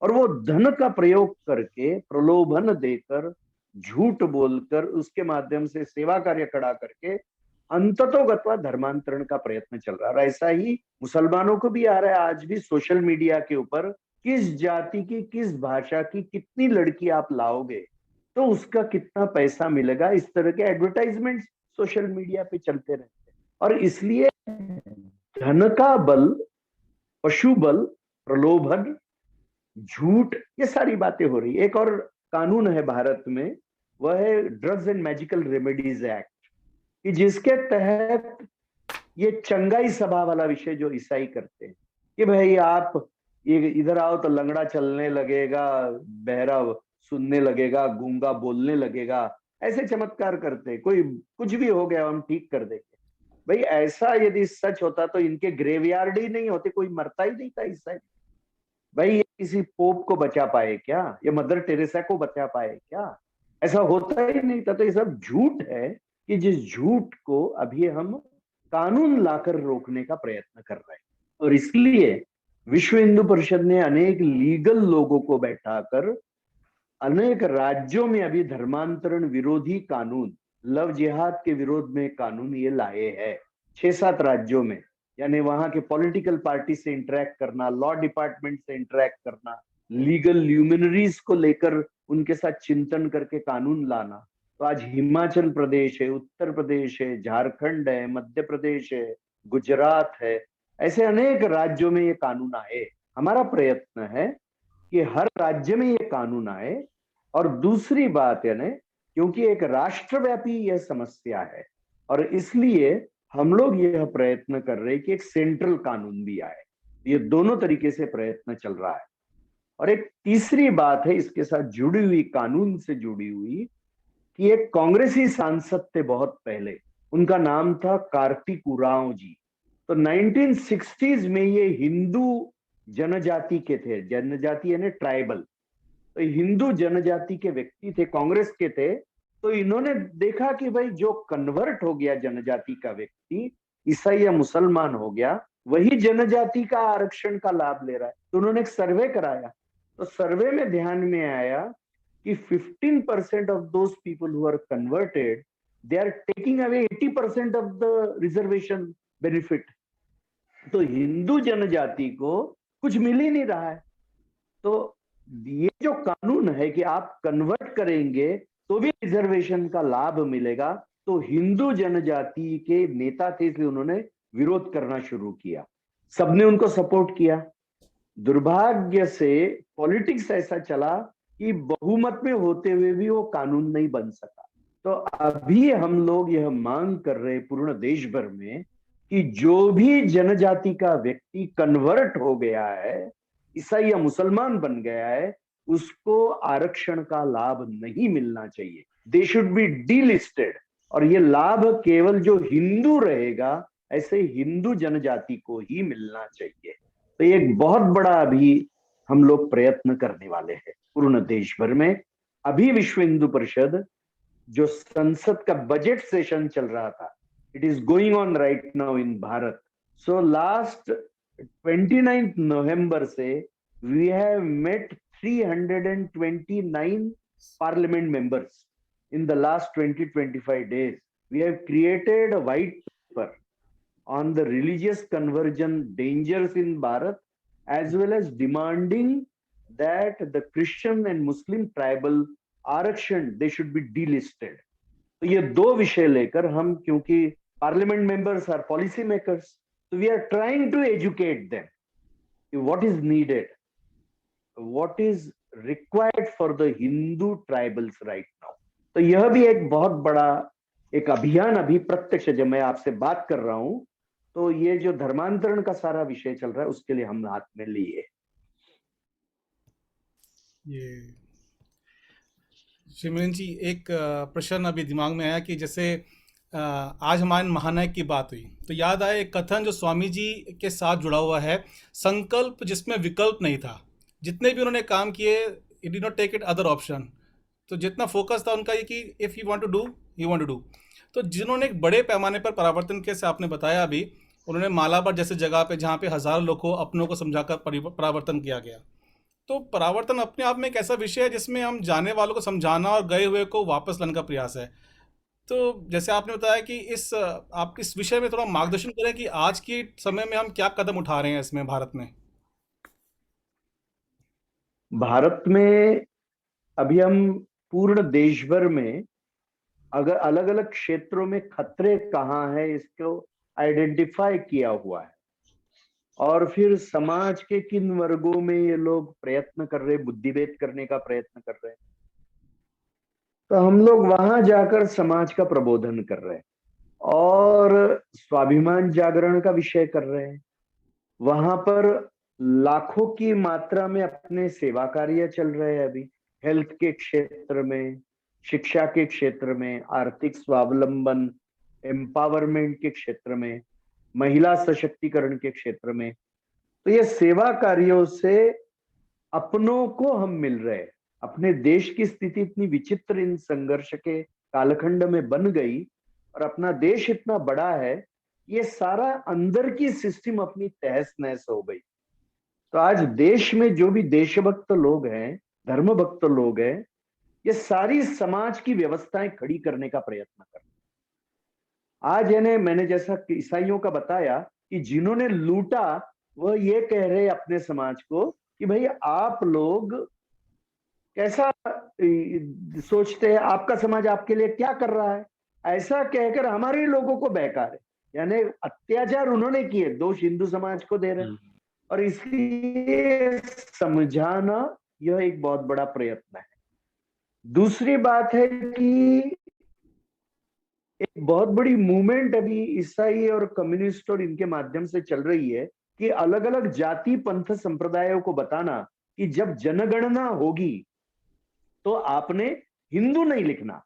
और वो धन का प्रयोग करके, प्रलोभन देकर, झूठ बोलकर, उसके माध्यम से सेवा कार्य खड़ा करके अंततोगत्वा धर्मांतरण का प्रयत्न चल रहा है। और ऐसा ही मुसलमानों को भी आ रहा है। आज भी सोशल मीडिया के ऊपर किस जाति की, किस भाषा की कितनी लड़की आप लाओगे तो उसका कितना पैसा मिलेगा, इस तरह के एडवर्टाइजमेंट सोशल मीडिया पे चलते रहते हैं। और इसलिए धन का बल, पशु बल, प्रलोभन, झूठ, ये सारी बातें हो रही है। एक और कानून है भारत में, वह है drugs and magical remedies act, कि जिसके तहत ये चंगाई सभा वाला विषय जो ईसाई करते हैं कि भाई आप ये इधर आओ तो लंगड़ा चलने लगेगा, बहरा सुनने लगेगा, गूंगा बोलने लगेगा, ऐसे चमत्कार करते हैं। कोई कुछ भी हो गया हम ठीक कर देंगे। भाई ऐसा यदि सच होता तो इनके ग्रेवयार्ड ही नहीं होते, कोई मरता ही नहीं था ईसाई। भाई ये किसी पोप को बचा पाए क्या, ये मदर टेरेसा को बचा पाए क्या? ऐसा होता ही नहीं था। तो ये सब झूठ है, कि जिस झूठ को अभी हम कानून लाकर रोकने का प्रयत्न कर रहे हैं। और इसलिए विश्व हिंदू परिषद ने अनेक लीगल लोगों को बैठाकर अनेक राज्यों में अभी धर्मांतरण विरोधी कानून, लव जिहाद के विरोध में कानून ये लाए हैं 6-7 राज्यों में। यानी वहां के पॉलिटिकल पार्टी से इंटरेक्ट करना, लॉ डिपार्टमेंट से इंटरेक्ट करना, लीगल ल्यूमिनरीज को लेकर उनके साथ चिंतन करके कानून लाना। तो आज हिमाचल प्रदेश है, उत्तर प्रदेश है, झारखंड है, मध्य प्रदेश है, गुजरात है, ऐसे अनेक राज्यों में ये कानून आए। हमारा प्रयत्न है कि हर राज्य में ये कानून आए। और दूसरी बात है ना, क्योंकि एक राष्ट्रव्यापी यह समस्या है और इसलिए हम लोग यह प्रयत्न कर रहे हैं कि एक सेंट्रल कानून भी आए। ये दोनों तरीके से प्रयत्न चल रहा है। और एक तीसरी बात है इसके साथ जुड़ी हुई, कानून से जुड़ी हुई, कि एक कांग्रेसी सांसद थे बहुत पहले, उनका नाम था कार्तिक उरांव जी। तो 1960s में ये हिंदू जनजाति के थे, जनजाति यानी ट्राइबल, तो हिंदू जनजाति के व्यक्ति थे, कांग्रेस के थे। तो इन्होंने देखा कि भाई जो कन्वर्ट हो गया जनजाति का व्यक्ति, ईसाई या मुसलमान हो गया, वही जनजाति का आरक्षण का लाभ ले रहा है। तो उन्होंने एक सर्वे कराया। तो सर्वे में ध्यान में आया कि 15% of those people who are converted, they are taking away 80% of the reservation benefit. तो हिंदू जनजाति को कुछ मिल ही नहीं रहा है। तो ये जो कानून है कि आप कन्वर्ट करेंगे तो भी रिजर्वेशन का लाभ मिलेगा, तो हिंदू जनजाति के नेता थे इसलिए उन्होंने विरोध करना शुरू किया। सबने उनको सपोर्ट किया। दुर्भाग्य से पॉलिटिक्स ऐसा चला कि बहुमत में होते हुए भी वो कानून नहीं बन सका। तो अभी हम लोग यह मांग कर रहे पूर्ण देश भर में कि जो भी जनजाति का व्यक्ति कन्वर्ट हो गया है, ईसाई या मुसलमान बन गया है, उसको आरक्षण का लाभ नहीं मिलना चाहिए। They should be delisted. और ये लाभ केवल जो हिंदू रहेगा, ऐसे हिंदू जनजाति को ही मिलना चाहिए। तो ये एक बहुत बड़ा अभी हम लोग प्रयत्न करने वाले हैं पूर्ण देश भर में। अभी विश्व हिंदू परिषद, जो संसद का बजट सेशन चल रहा था, it is going on right now in Bharat. So last 29 नवंबर से we have met 329 parliament members in the last 20-25 days. We have created a white paper on the religious conversion dangers in Bharat, as well as demanding that the Christian and Muslim tribal आरक्षण they should be delisted. तो ये दो विषय लेकर हम, क्योंकि parliament members are policy makers, so we are trying to educate them what is needed, what is required for the Hindu tribals right now. तो यह भी एक बहुत बड़ा एक अभियान अभी प्रत्यक्ष, जब मैं आपसे बात कर रहा हूं तो ये जो धर्मांतरण का सारा विषय चल रहा है उसके लिए हम हाथ में लिए। ये श्री मिलन जी, एक प्रश्न अभी दिमाग में आया कि जैसे आज हमारे महानायक की बात हुई तो याद आया एक कथन जो स्वामी जी के साथ जुड़ा हुआ है, संकल्प जिसमें विकल्प नहीं था। जितने भी उन्होंने काम किए, he did not take it other option. तो जितना फोकस था उनका ये कि if you want to do, you want to do. तो जिन्होंने एक बड़े पैमाने पर परावर्तन, कैसे आपने बताया अभी, उन्होंने मालाबार जैसे जगह पे जहाँ पे हज़ारों लोगों अपनों को समझाकर परावर्तन किया गया। तो परावर्तन अपने आप में एक ऐसा विषय है जिसमें हम जाने वालों को समझाना और गए हुए को वापस लाने का प्रयास है। तो जैसे आपने बताया कि आप इस विषय में थोड़ा मार्गदर्शन करें कि आज के समय में हम क्या कदम उठा रहे हैं इसमें भारत में। भारत में अभी हम पूर्ण देश भर में अगर अलग अलग क्षेत्रों में खतरे कहाँ है इसको आइडेंटिफाई किया हुआ है, और फिर समाज के किन वर्गों में ये लोग प्रयत्न कर रहे, बुद्धिभेद करने का प्रयत्न कर रहे हैं। तो हम लोग वहां जाकर समाज का प्रबोधन कर रहे हैं और स्वाभिमान जागरण का विषय कर रहे हैं। वहां पर लाखों की मात्रा में अपने सेवा कार्य चल रहे हैं अभी, हेल्थ के क्षेत्र में, शिक्षा के क्षेत्र में, आर्थिक स्वावलंबन एम्पावरमेंट के क्षेत्र में, महिला सशक्तिकरण के क्षेत्र में। तो ये सेवा कार्यों से अपनों को हम मिल रहे हैं। अपने देश की स्थिति इतनी विचित्र इन संघर्ष के कालखंड में बन गई और अपना देश इतना बड़ा है, ये सारा अंदर की सिस्टम अपनी तहस नहस हो गई। तो आज देश में जो भी देशभक्त लोग हैं, धर्म भक्त लोग हैं, ये सारी समाज की व्यवस्थाएं खड़ी करने का प्रयत्न कर रहे हैं। आज यानी मैंने जैसा ईसाइयों का बताया कि जिन्होंने लूटा वह ये कह रहे अपने समाज को कि भाई आप लोग कैसा सोचते हैं, आपका समाज आपके लिए क्या कर रहा है, ऐसा कहकर हमारे ही लोगों को बहका रहे। यानी अत्याचार उन्होंने किए, दोष हिंदू समाज को दे रहे। और इसलिए समझाना यह एक बहुत बड़ा प्रयत्न है। दूसरी बात है कि एक बहुत बड़ी मूवमेंट अभी ईसाई और कम्युनिस्ट और इनके माध्यम से चल रही है कि अलग अलग जाति पंथ संप्रदायों को बताना कि जब जनगणना होगी तो आपने हिंदू नहीं लिखना,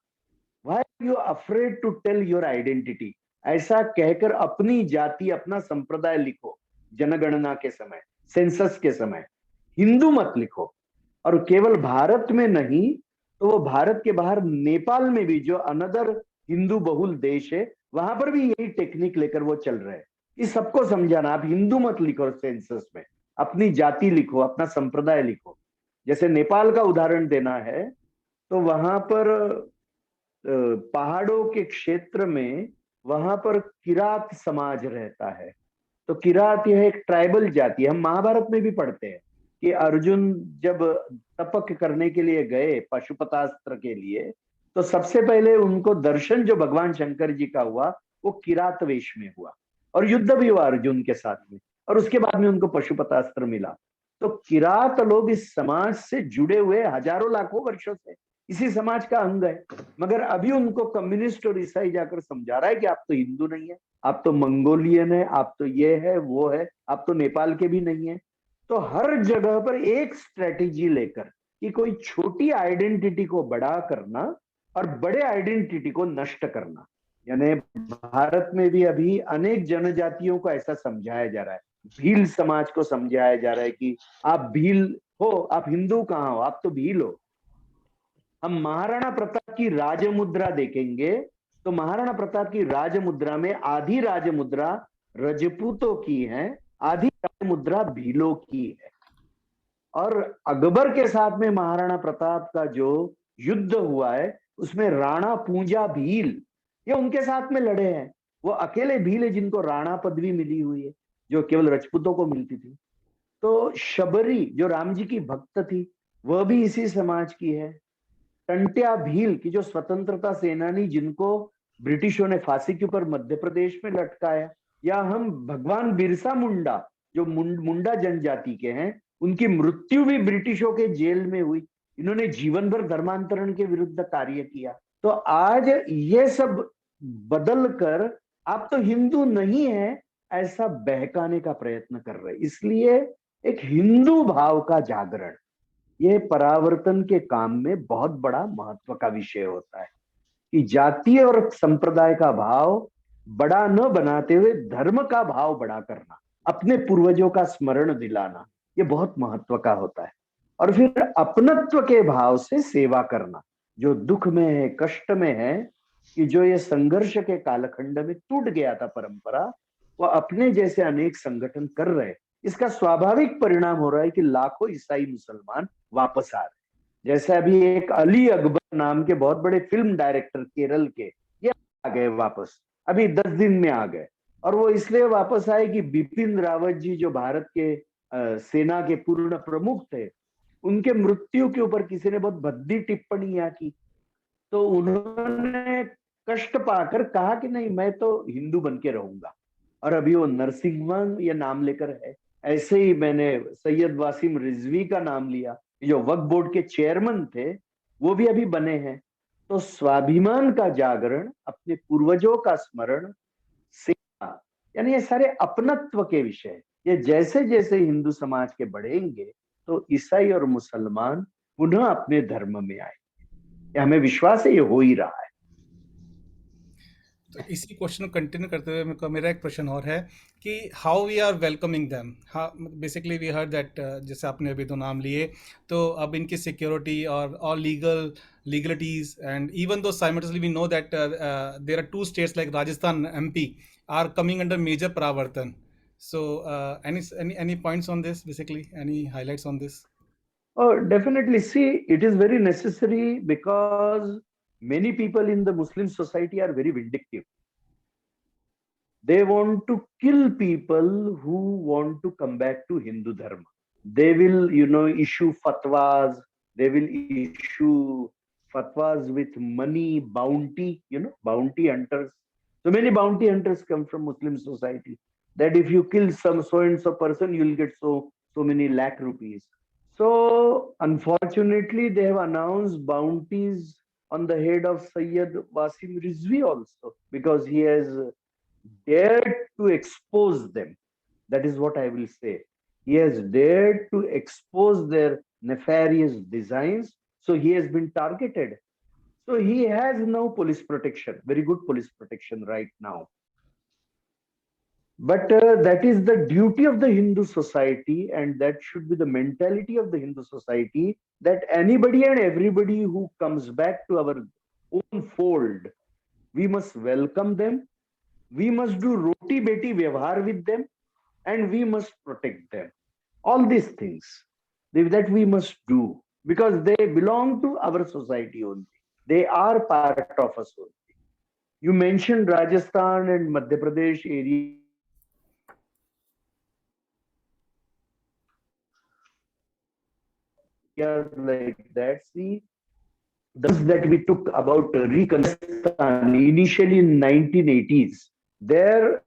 why you afraid to tell your identity, ऐसा कहकर अपनी जाति अपना संप्रदाय लिखो जनगणना के समय, सेंसस के समय, हिंदू मत लिखो। और केवल भारत में नहीं तो वो भारत के बाहर नेपाल में भी जो अनदर हिंदू बहुल देश है वहां पर भी यही टेक्निक लेकर वो चल रहे हैं कि सबको समझाना, आप हिंदू मत लिखो सेंसस में, अपनी जाति लिखो, अपना संप्रदाय लिखो। जैसे नेपाल का उदाहरण देना है तो वहां पर पहाड़ों के क्षेत्र में वहां पर किरात समाज रहता है। तो किरात यह एक ट्राइबल जाति है। हम महाभारत में भी पढ़ते हैं कि अर्जुन जब तपक करने के लिए गए पशुपतास्त्र के लिए, तो सबसे पहले उनको दर्शन जो भगवान शंकर जी का हुआ वो किरात वेश में हुआ और युद्ध भी हुआ अर्जुन के साथ में, और उसके बाद में उनको पशुपतास्त्र मिला। तो किरात लोग इस समाज से जुड़े हुए हजारों लाखों वर्षों से इसी समाज का अंग है, मगर अभी उनको कम्युनिस्ट और ईसाई जाकर समझा रहा है कि आप तो हिंदू नहीं है, आप तो मंगोलियन है, आप तो ये है वो है, आप तो नेपाल के भी नहीं है। तो हर जगह पर एक स्ट्रेटेजी लेकर कि कोई छोटी आइडेंटिटी को बड़ा करना और बड़े आइडेंटिटी को नष्ट करना। यानी भारत में भी अभी अनेक जनजातियों को ऐसा समझाया जा रहा है, भील समाज को समझाया जा रहा है कि आप भील हो, आप हिंदू कहाँ हो, आप तो भील हो। हम महाराणा प्रताप की राजमुद्रा देखेंगे तो महाराणा प्रताप की राजमुद्रा में आधी राजमुद्रा रजपूतों की है, आधी राजमुद्रा भीलों की है। और अकबर के साथ में महाराणा प्रताप का जो युद्ध हुआ है उसमें राणा पूंजा भील ये उनके साथ में लड़े हैं। वो अकेले भील है जिनको राणा पदवी मिली हुई है जो केवल रजपूतों को मिलती थी। तो शबरी जो राम जी की भक्त थी वह भी इसी समाज की है। टंट्या भील की जो स्वतंत्रता सेनानी जिनको ब्रिटिशों ने फांसी के ऊपर मध्य प्रदेश में लटकाया, या हम भगवान बिरसा मुंडा जो मुंडा जनजाति के हैं, उनकी मृत्यु भी ब्रिटिशों के जेल में हुई। इन्होंने जीवन भर धर्मांतरण के विरुद्ध कार्य किया। तो आज ये सब बदल कर आप तो हिंदू नहीं है ऐसा बहकाने का प्रयत्न कर रहे। इसलिए एक हिंदू भाव का जागरण ये परावर्तन के काम में बहुत बड़ा महत्व का विषय होता है कि जाति और संप्रदाय का भाव बड़ा न बनाते हुए धर्म का भाव बड़ा करना, अपने पूर्वजों का स्मरण दिलाना, ये बहुत महत्व का होता है। और फिर अपनत्व के भाव से सेवा करना, जो दुख में है, कष्ट में है, कि जो ये संघर्ष के कालखंड में टूट गया था परंपरा, वो अपने जैसे अनेक संगठन कर रहे। इसका स्वाभाविक परिणाम हो रहा है कि लाखों ईसाई मुसलमान वापस आ रहे। जैसे अभी एक अली अकबर नाम के बहुत बड़े फिल्म डायरेक्टर केरल के, ये आ गए वापस, अभी 10 दिन में आ गए। और वो इसलिए वापस आए कि बिपिन रावत जी जो भारत के सेना के पूर्ण प्रमुख थे, उनके मृत्यु के ऊपर किसी ने बहुत भद्दी टिप्पणियां की, तो उन्होंने कष्ट पाकर कहा कि नहीं मैं तो हिंदू बन के रहूंगा। और अभी वो नरसिंहन ये नाम लेकर है। ऐसे ही मैंने सैयद वासिम रिजवी का नाम लिया, जो वक्फ बोर्ड के चेयरमैन थे, वो भी अभी बने हैं। तो स्वाभिमान का जागरण, अपने पूर्वजों का स्मरण, सेवा, यानी ये सारे अपनत्व के विषय, ये जैसे जैसे हिंदू समाज के बढ़ेंगे तो ईसाई और मुसलमान पुनः अपने धर्म में आएंगे। हमें विश्वास है ये हो ही रहा है। तो इसी क्वेश्चन को कंटिन्यू करते हुए मेरा एक प्रश्न और है कि how we are welcoming them. हाँ, बेसिकली वी हर्ड दैट, जैसे आपने अभी तो नाम लिए, तो अब इनकी सिक्योरिटी और legalities, and even though simultaneously we know that there are two states like Rajasthan, MP are coming under major Paravartan. So any points on this, basically any highlights on this? Oh, definitely. See, it is very necessary because many people in the Muslim society are very vindictive. They want to kill people who want to come back to Hindu Dharma. They will, issue fatwas. They will issue fatwas with money, bounty, bounty hunters. So many bounty hunters come from Muslim society that if you kill some so and so person, you'll get so many lakh rupees. So unfortunately, they have announced bounties on the head of Sayyid Wasim Rizvi also because he has dared to expose them. That is what I will say. He has dared to expose their nefarious designs. So he has been targeted. So he has now police protection, very good police protection right now. But that is the duty of the Hindu society, and that should be the mentality of the Hindu society that anybody and everybody who comes back to our own fold, we must welcome them. We must do roti beti vyavhar with them, and we must protect them. All these things that we must do because they belong to our society only. They are part of us only. You mentioned Rajasthan and Madhya Pradesh area like that. See, the ones that we took about reconstruction initially in 1980s, there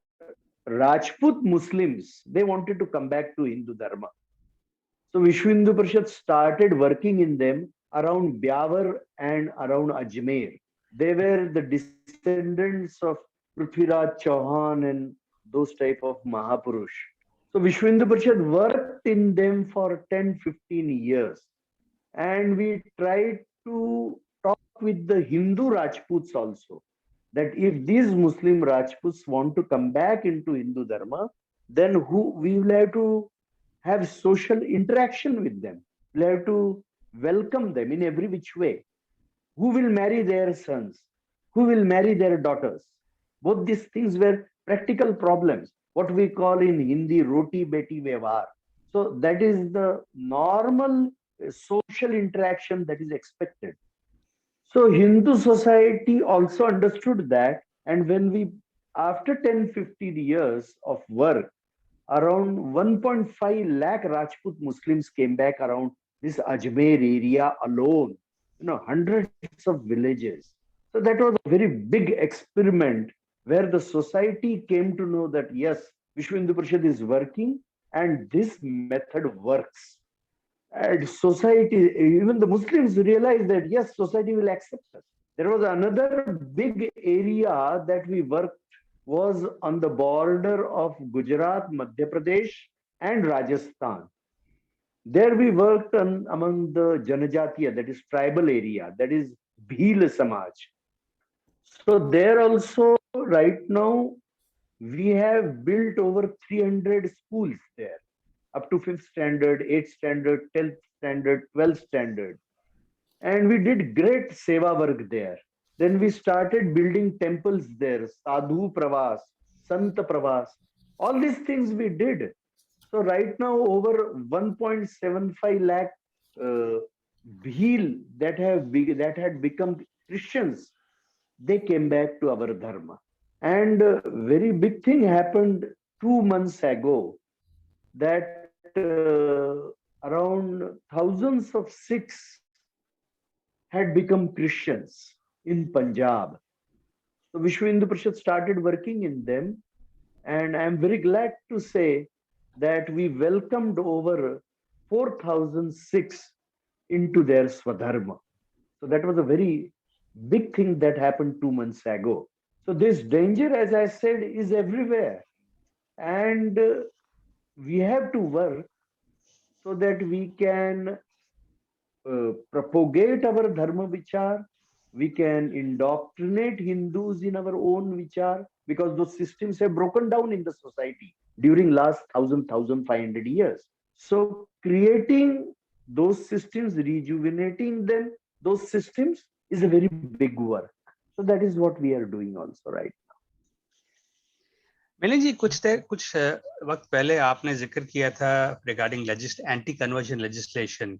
Rajput Muslims, they wanted to come back to Hindu Dharma. So Vishwa Hindu Parishad started working in them around Byawar and around Ajmer. They were the descendants of Prithviraj Chauhan and those type of Mahapurush. So Vishwa Hindu Parishad worked in them for 10-15 years. And we tried to talk with the Hindu Rajputs also that if these Muslim Rajputs want to come back into Hindu Dharma, then we will have to have social interaction with them. We'll have to welcome them in every which way. Who will marry their sons? Who will marry their daughters? Both these things were practical problems, what we call in Hindi roti beti vyavhar. So that is the normal social interaction that is expected. So Hindu society also understood that, and when we, after 10-15 years of work, around 1.5 lakh Rajput Muslims came back around this Ajmer area alone, hundreds of villages. So that was a very big experiment where the society came to know that yes, Vishwa Hindu Parishad is working and this method works. And society, even the Muslims realized that yes, society will accept us. There was another big area that we worked was on the border of Gujarat, Madhya Pradesh, and Rajasthan. There we worked among the Janajatiya, that is tribal area, that is Bhil Samaj. So there also, right now, we have built over 300 schools there, up to 5th standard, 8th standard, 10th standard, 12th standard. And we did great seva work there. Then we started building temples there, Sadhu Pravas, Sant Pravas. All these things we did. So right now, over 1.75 lakh Bhil that had become Christians, they came back to our Dharma. And a very big thing happened 2 months ago that around thousands of Sikhs had become Christians in Punjab. So Vishwa Hindu Parishad started working in them, and I am very glad to say that we welcomed over 4,006 into their Swadharma. So that was a very big thing that happened 2 months ago. So this danger, as I said, is everywhere. And we have to work so that we can propagate our Dharma Vichar. We can indoctrinate Hindus in our own Vichar because those systems have broken down in the society during last 1,500 years. So creating those systems, rejuvenating them, those systems is a very big work. So that is what we are doing also right now. Milind जी कुछ वक्त पहले आपने जिक्र किया था regarding anti-conversion legislation.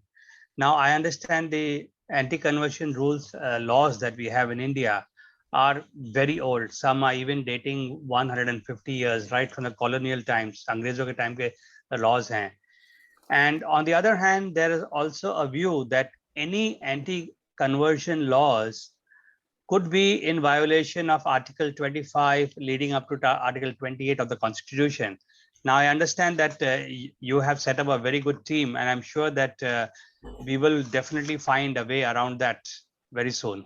Now I understand the anti-conversion rules laws that we have in India are very old. Some are even dating 150 years, right from the colonial times. अंग्रेजों के time के laws हैं. And on the other hand, there is also a view that any anti-conversion laws could be in violation of Article 25 leading up to Article 28 of the Constitution. Now, I understand that you have set up a very good team, and I'm sure that we will definitely find a way around that very soon.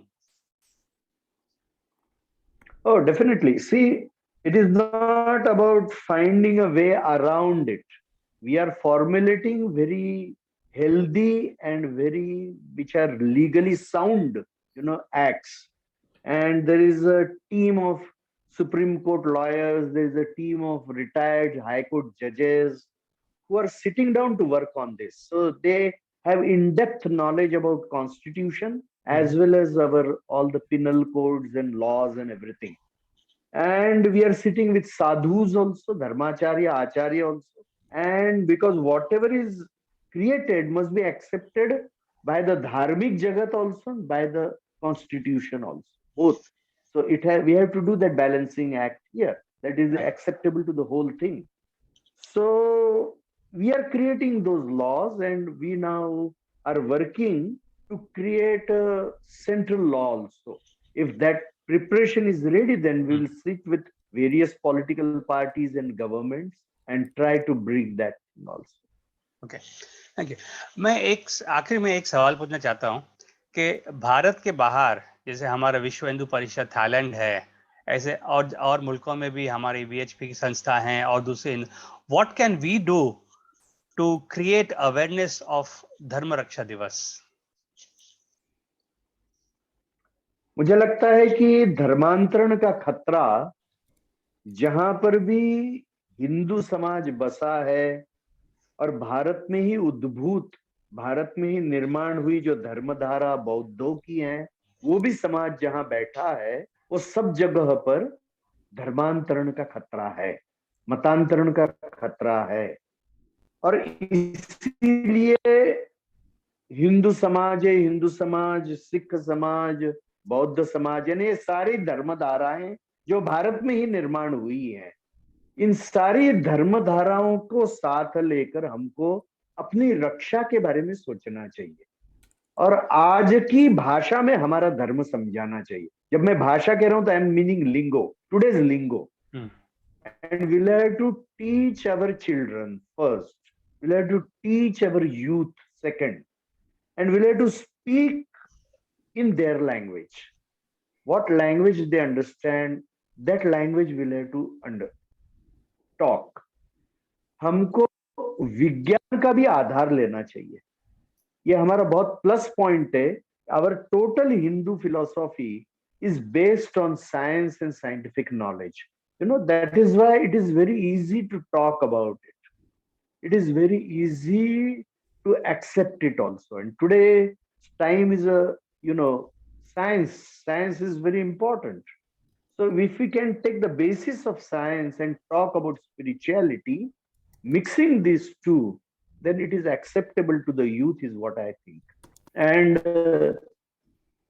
Oh, definitely. See, it is not about finding a way around it. We are formulating very healthy and which are legally sound, acts. And there is a team of Supreme Court lawyers, there is a team of retired High Court judges who are sitting down to work on this. So they have in-depth knowledge about Constitution as well as all the penal codes and laws and everything. And we are sitting with sadhus also, dharmacharya, acharya also. And because whatever is created must be accepted by the dharmic jagat also, by the Constitution also, both. So we have to do that balancing act here that is acceptable to the whole thing. So we are creating those laws, and we now are working to create a central law also. If that preparation is ready, then we will sit with various political parties and governments and try to bring that also. Okay, thank you. मैं आखिर में एक सवाल पूछना चाहता हूँ कि भारत के बाहर जैसे हमारा विश्व हिंदू परिषद थाईलैंड है, ऐसे और मुल्कों में भी हमारी VHP की संस्था हैं और दूसरे, what can we do to create awareness of धर्म रक्षा दिवस? मुझे लगता है कि धर्मांतरण का खतरा जहां पर भी हिंदू समाज बसा है और भारत में ही उद्भूत, भारत में ही निर्माण हुई जो धर्मधारा बौद्धों की है, वो भी समाज जहां बैठा है, वो सब जगह पर धर्मांतरण का खतरा है, मतांतरण का खतरा है। और इसीलिए हिंदू समाज, सिख समाज, बौद्ध समाज, यानी ये सारी धर्मधाराएं जो भारत में ही निर्माण हुई हैं, इन सारी धर्मधाराओं को साथ लेकर हमको अपनी रक्षा के बारे में सोचना चाहिए और आज की भाषा में हमारा धर्म समझाना चाहिए। जब मैं भाषा कह रहा हूं तो I am meaning lingo, today's lingo. And we'll have to teach our children first, we'll have to teach our youth second, and we'll have to speak in their language. What language they understand, that language will have to talk. हमको विज्ञान का भी आधार लेना चाहिए, ये हमारा बहुत plus point है। Our total Hindu philosophy is based on science and scientific knowledge. That is why it is very easy to talk about it. It is very easy to accept it also. And today time is science is very important. So if we can take the basis of science and talk about spirituality, mixing these two, then it is acceptable to the youth, is what I think. And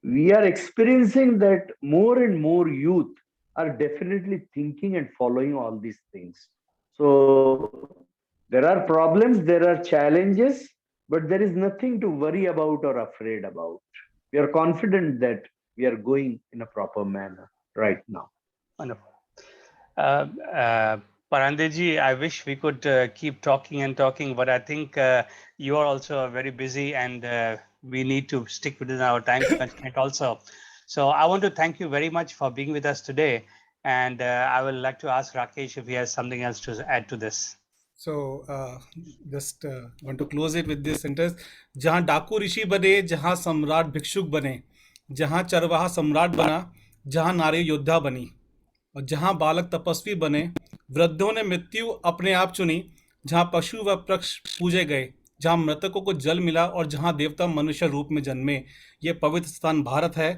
we are experiencing that more and more youth are definitely thinking and following all these things. So there are problems, there are challenges, but there is nothing to worry about or afraid about. We are confident that we are going in a proper manner right now. Wonderful. Parandeji, I wish we could keep talking and talking, but I think you are also very busy and we need to stick within our time constraint also. So I want to thank you very much for being with us today. And I would like to ask Rakesh if he has something else to add to this. So just want to close it with this sentence. जहाँ डाकू ऋषि बने, जहाँ सम्राट भिक्षुक बने, जहाँ चरवाहा सम्राट बना, जहाँ नारी योद्धा बनी, और जहाँ बालक तपस्वी बने, वृद्धों ने मृत्यु अपने आप चुनी, जहाँ पशु व पक्ष पूजे गए, जहाँ मृतकों को जल मिला और जहाँ देवता मनुष्य रूप में जन्मे, ये पवित्र स्थान भारत है,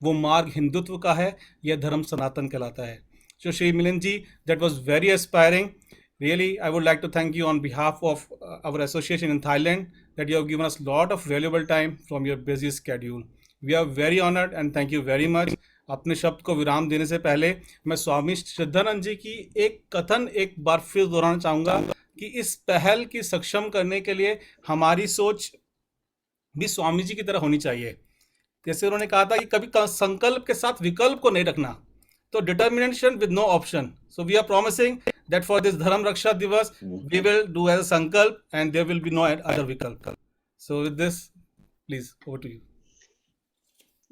वो मार्ग हिंदुत्व का है, यह धर्म सनातन कहलाता है. So Shri Milind ji, that was very aspiring. Really, I would like to thank you on behalf of our association in Thailand that you have given us a lot of valuable time from your busy schedule. We are very honored and thank you very much. अपने शब्द को विराम देने से पहले मैं स्वामी श्रद्धानंद जी की एक कथन एक बार फिर दोहराना चाहूँगा कि इस पहल की सक्षम करने के लिए हमारी सोच भी स्वामी जी की तरह होनी चाहिए। जैसे उन्होंने कहा था कि कभी संकल्प के साथ विकल्प को नहीं रखना, तो determination with no option. So we are promising that for this Dharma Raksha Diwas we will do as a sankalp and there will be no other vikalp. So with this please over to you.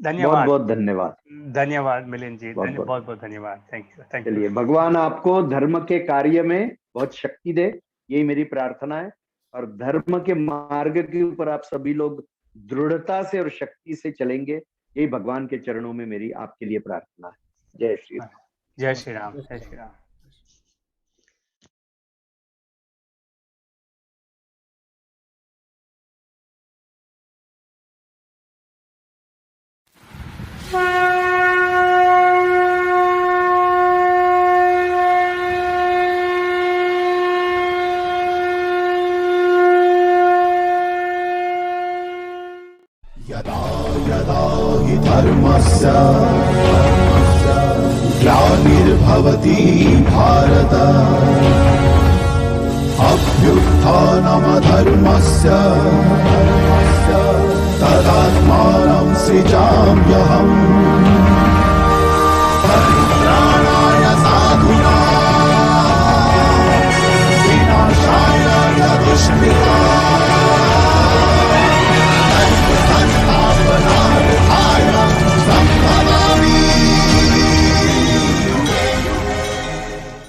बहुत धन्यवाद, बहुत धन्यवाद। धन्यवाद मिलिंद जी, बहुत बहुत बहुत धन्यवाद। Thank you, thank you. चलिए, भगवान आपको धर्म के कार्य में बहुत शक्ति दे, यही मेरी प्रार्थना है। और धर्म के मार्ग के ऊपर आप सभी लोग दृढ़ता से और शक्ति से चलेंगे, यही भगवान के चरणों में मेरी आपके लिए प्रार्थना है। जय श्री राम। जय श्री राम, जय श्री राम। यदा यदा हि धर्मस्य ग्लानिर्भवति भारत अभ्युत्थानमधर्मस्य तदात्मानं सृजाम्यहम्।